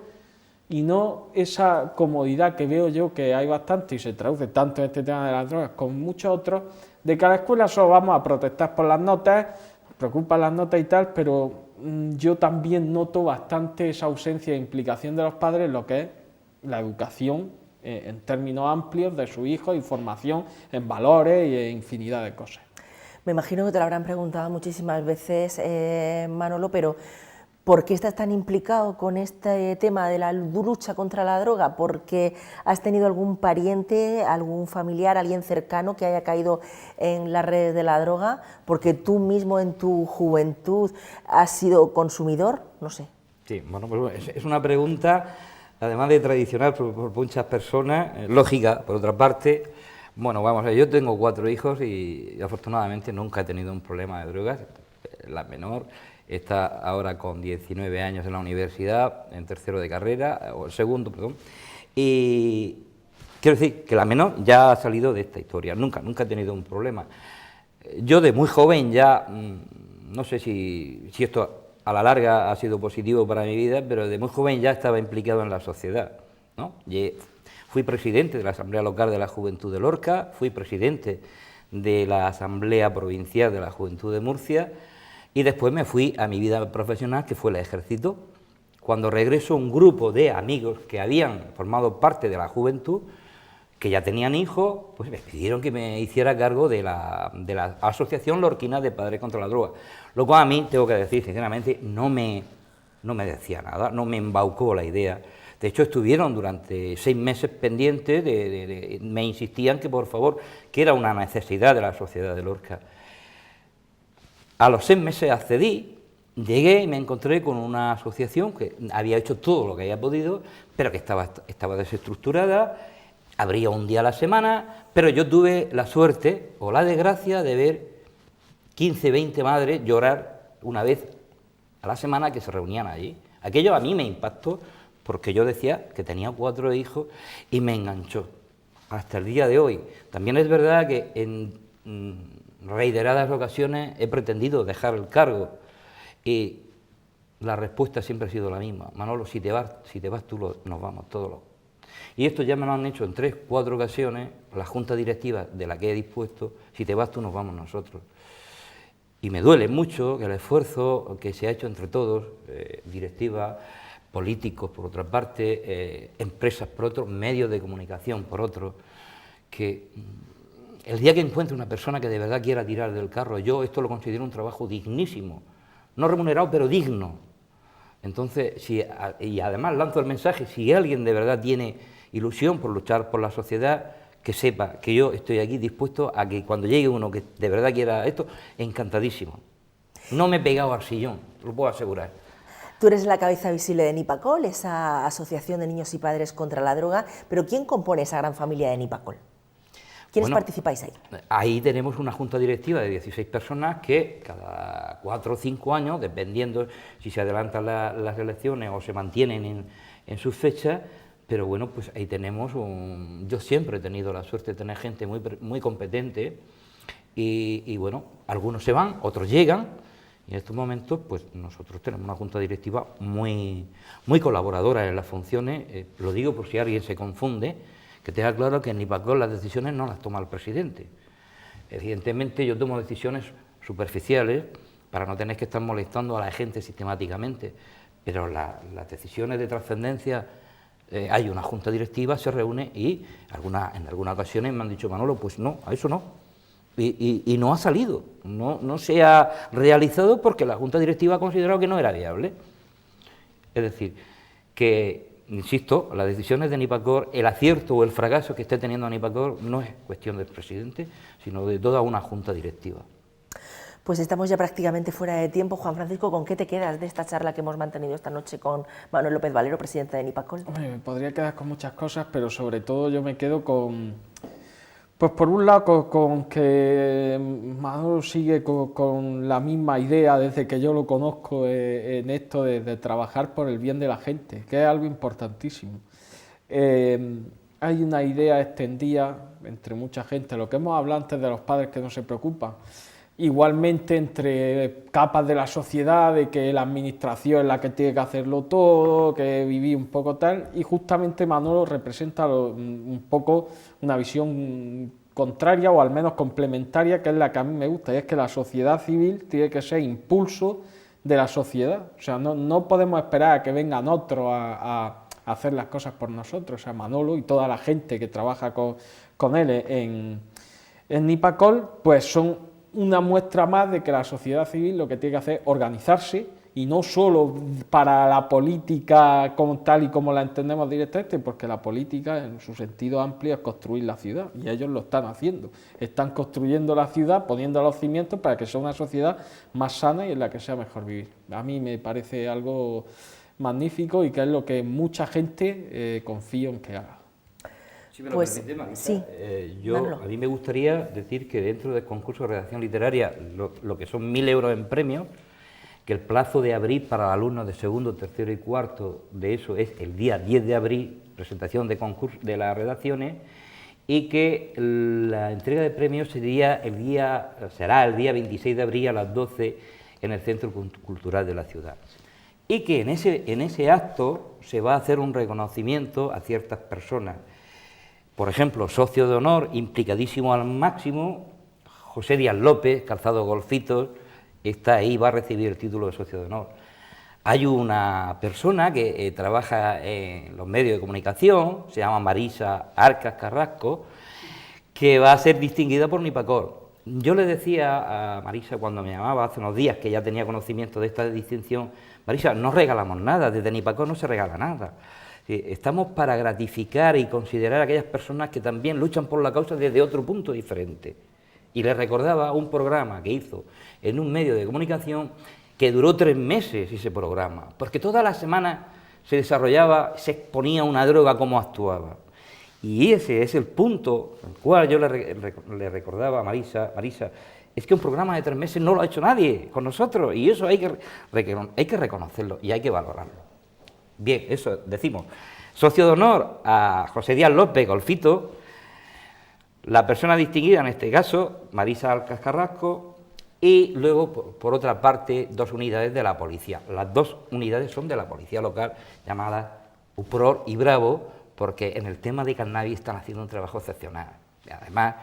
y no esa comodidad que veo yo que hay bastante y se traduce tanto en este tema de las drogas como muchos otros, de que a la escuela solo vamos a protestar por las notas, preocupan las notas y tal, pero yo también noto bastante esa ausencia de implicación de los padres en lo que es la educación en términos amplios de su hijo, información en valores y en infinidad de cosas. Me imagino que te lo habrán preguntado muchísimas veces, Manolo, pero ¿por qué estás tan implicado con este tema de la lucha contra la droga? ¿Porque has tenido algún pariente, algún familiar, alguien cercano que haya caído en las redes de la droga? ¿Porque tú mismo en tu juventud has sido consumidor? No sé. Sí, bueno, pues es una pregunta, además de tradicional por muchas personas, lógica, por otra parte. Bueno, vamos a ver, yo tengo 4 hijos y afortunadamente nunca he tenido un problema de drogas, la menor. Está ahora con 19 años en la universidad, en tercero de carrera, o segundo, perdón, y quiero decir que la menor ya ha salido de esta historia, nunca ha tenido un problema. Yo de muy joven ya, no sé si esto a la larga ha sido positivo para mi vida, pero de muy joven ya estaba implicado en la sociedad, ¿no? Fui presidente de la Asamblea Local de la Juventud de Lorca, fui presidente de la Asamblea Provincial de la Juventud de Murcia, y después me fui a mi vida profesional, que fue el ejército. Cuando regreso, un grupo de amigos que habían formado parte de la juventud, que ya tenían hijos, pues me pidieron que me hiciera cargo de la Asociación Lorquina de Padres contra la Droga, lo cual a mí, tengo que decir sinceramente, no me decía nada, no me embaucó la idea. De hecho, estuvieron durante 6 meses pendientes, me insistían que por favor, que era una necesidad de la sociedad de Lorca. A los 6 meses accedí, llegué y me encontré con una asociación que había hecho todo lo que había podido, pero que estaba desestructurada, abría un día a la semana, pero yo tuve la suerte o la desgracia de ver 15, 20 madres llorar una vez a la semana que se reunían allí. Aquello a mí me impactó porque yo decía que tenía 4 hijos y me enganchó hasta el día de hoy. También es verdad que en reiteradas ocasiones he pretendido dejar el cargo y la respuesta siempre ha sido la misma: Manolo, si te vas tú, nos vamos todos. Y esto ya me lo han hecho en 3, 4 ocasiones la junta directiva de la que he dispuesto: si te vas tú, nos vamos nosotros. Y me duele mucho que el esfuerzo que se ha hecho entre todos, directiva, políticos por otra parte, empresas por otro, medios de comunicación por otro, que el día que encuentre una persona que de verdad quiera tirar del carro, yo esto lo considero un trabajo dignísimo, no remunerado pero digno. Entonces, y además lanzo el mensaje, si alguien de verdad tiene ilusión por luchar por la sociedad, que sepa que yo estoy aquí dispuesto a que cuando llegue uno que de verdad quiera esto, encantadísimo. No me he pegado al sillón, lo puedo asegurar. Tú eres la cabeza visible de Nipacol, esa asociación de niños y padres contra la droga, pero ¿quién compone esa gran familia de Nipacol? ¿Quiénes participáis ahí? Ahí tenemos una junta directiva de 16 personas que cada 4 o 5 años, dependiendo si se adelantan las elecciones o se mantienen en sus fechas, pero bueno, pues ahí tenemos yo siempre he tenido la suerte de tener gente muy competente y bueno, algunos se van, otros llegan y en estos momentos pues nosotros tenemos una junta directiva muy colaboradora en las funciones, lo digo por si alguien se confunde, que tenga claro que en Nipacol las decisiones no las toma el presidente. Evidentemente yo tomo decisiones superficiales para no tener que estar molestando a la gente sistemáticamente, pero las decisiones de trascendencia, hay una junta directiva, se reúne y en algunas ocasiones me han dicho, Manolo, pues no, a eso no. Y no ha salido, no se ha realizado porque la junta directiva ha considerado que no era viable. Es decir, que, insisto, las decisiones de Nipacol, el acierto o el fracaso que esté teniendo Nipacol no es cuestión del presidente, sino de toda una junta directiva. Pues estamos ya prácticamente fuera de tiempo. Juan Francisco, ¿con qué te quedas de esta charla que hemos mantenido esta noche con Manuel López Valero, presidente de Nipacol? Hombre, me podría quedar con muchas cosas, pero sobre todo yo me quedo con, pues por un lado con que Manolo sigue con la misma idea desde que yo lo conozco en esto de trabajar por el bien de la gente, que es algo importantísimo. Hay una idea extendida entre mucha gente, lo que hemos hablado antes de los padres que no se preocupan, igualmente entre capas de la sociedad, de que la administración es la que tiene que hacerlo todo, que vivir un poco tal, y justamente Manolo representa un poco una visión contraria o al menos complementaria, que es la que a mí me gusta, y es que la sociedad civil tiene que ser impulso de la sociedad, o sea, no podemos esperar a que vengan otros a hacer las cosas por nosotros, o sea, Manolo y toda la gente que trabaja con él en Nipacol, pues son una muestra más de que la sociedad civil lo que tiene que hacer es organizarse, y no solo para la política como tal y como la entendemos directamente, porque la política en su sentido amplio es construir la ciudad, y ellos lo están haciendo, están construyendo la ciudad, poniendo los cimientos para que sea una sociedad más sana y en la que sea mejor vivir. A mí me parece algo magnífico y que es lo que mucha gente confía en que haga. Si me lo permite, Marisa, a mí me gustaría decir que dentro del concurso de redacción literaria, lo que son 1.000 euros en premios, que el plazo de abril para los alumnos de segundo, tercero y cuarto de eso es el día 10 de abril, presentación de concurso de las redacciones, y que la entrega de premios será el día 26 de abril a las 12 en el Centro Cultural de la ciudad. Y que en ese acto se va a hacer un reconocimiento a ciertas personas. Por ejemplo, socio de honor, implicadísimo al máximo, José Díaz López, calzado Golfitos, está ahí, va a recibir el título de socio de honor. Hay una persona que trabaja en los medios de comunicación, se llama Marisa Arcas Carrasco, que va a ser distinguida por Nipacol. Yo le decía a Marisa cuando me llamaba hace unos días, que ya tenía conocimiento de esta distinción, Marisa, no regalamos nada, desde Nipacol no se regala nada. Estamos para gratificar y considerar a aquellas personas que también luchan por la causa desde otro punto diferente. Y le recordaba un programa que hizo en un medio de comunicación que duró 3 meses ese programa, porque todas las semanas se desarrollaba, se exponía una droga, cómo actuaba. Y ese es el punto al cual yo le recordaba a Marisa, es que un programa de 3 meses no lo ha hecho nadie con nosotros, y eso hay que reconocerlo y hay que valorarlo. Bien, eso decimos. Socio de honor a José Díaz López, Golfito, la persona distinguida en este caso, Marisa Arcas Carrasco, y luego, por otra parte, 2 unidades de la policía. Las 2 unidades son de la policía local, llamadas UPROR y Bravo, porque en el tema de cannabis están haciendo un trabajo excepcional. Y además,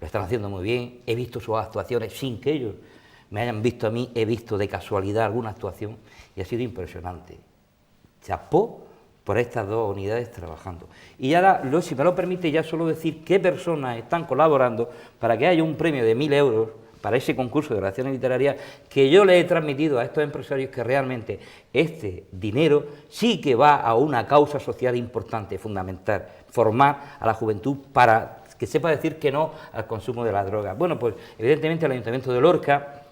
lo están haciendo muy bien, he visto sus actuaciones sin que ellos me hayan visto a mí, he visto de casualidad alguna actuación y ha sido impresionante. Chapó por estas dos unidades trabajando. Y ahora, si me lo permite, ya solo decir qué personas están colaborando para que haya un premio de 1.000 euros para ese concurso de redacciones literarias, que yo le he transmitido a estos empresarios que realmente este dinero sí que va a una causa social importante, fundamental, formar a la juventud para que sepa decir que no al consumo de las drogas. Bueno, pues evidentemente el Ayuntamiento de Lorca,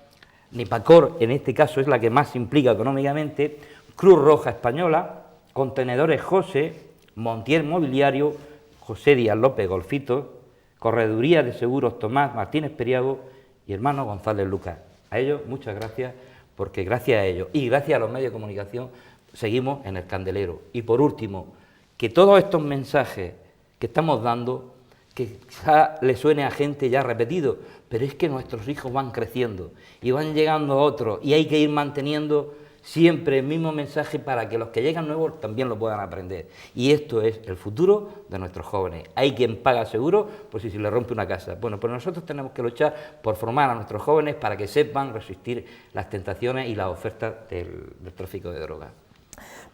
Nipacor en este caso es la que más se implica económicamente, Cruz Roja Española, Contenedores José, Montiel Mobiliario, José Díaz López Golfito, Correduría de Seguros Tomás Martínez Periago y hermano González Lucas. A ellos muchas gracias, porque gracias a ellos y gracias a los medios de comunicación seguimos en el candelero. Y por último, que todos estos mensajes que estamos dando, que quizá le suene a gente ya repetido, pero es que nuestros hijos van creciendo y van llegando otros y hay que ir manteniendo siempre el mismo mensaje para que los que llegan nuevos también lo puedan aprender. Y esto es el futuro de nuestros jóvenes. Hay quien paga seguro por si se le rompe una casa. Bueno, pues nosotros tenemos que luchar por formar a nuestros jóvenes para que sepan resistir las tentaciones y las ofertas del tráfico de drogas.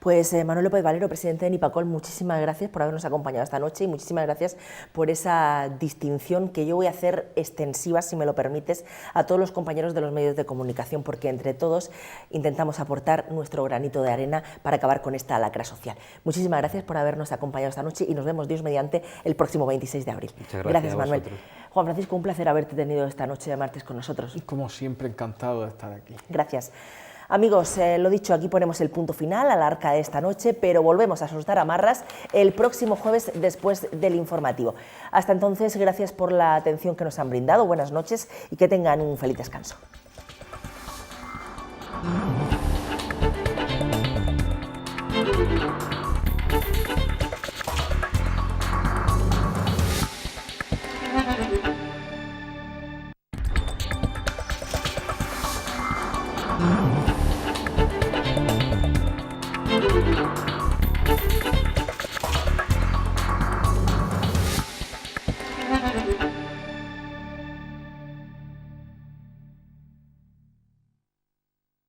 Pues Manuel López Valero, presidente de Nipacol, muchísimas gracias por habernos acompañado esta noche y muchísimas gracias por esa distinción que yo voy a hacer extensiva, si me lo permites, a todos los compañeros de los medios de comunicación, porque entre todos intentamos aportar nuestro granito de arena para acabar con esta lacra social. Muchísimas gracias por habernos acompañado esta noche y nos vemos, Dios mediante, el próximo 26 de abril. Muchas gracias Manuel. Vosotros. Juan Francisco, un placer haberte tenido esta noche de martes con nosotros. Como siempre, encantado de estar aquí. Gracias. Amigos, lo dicho, aquí ponemos el punto final a la Arca de esta noche, pero volvemos a soltar amarras el próximo jueves después del informativo. Hasta entonces, gracias por la atención que nos han brindado, buenas noches y que tengan un feliz descanso.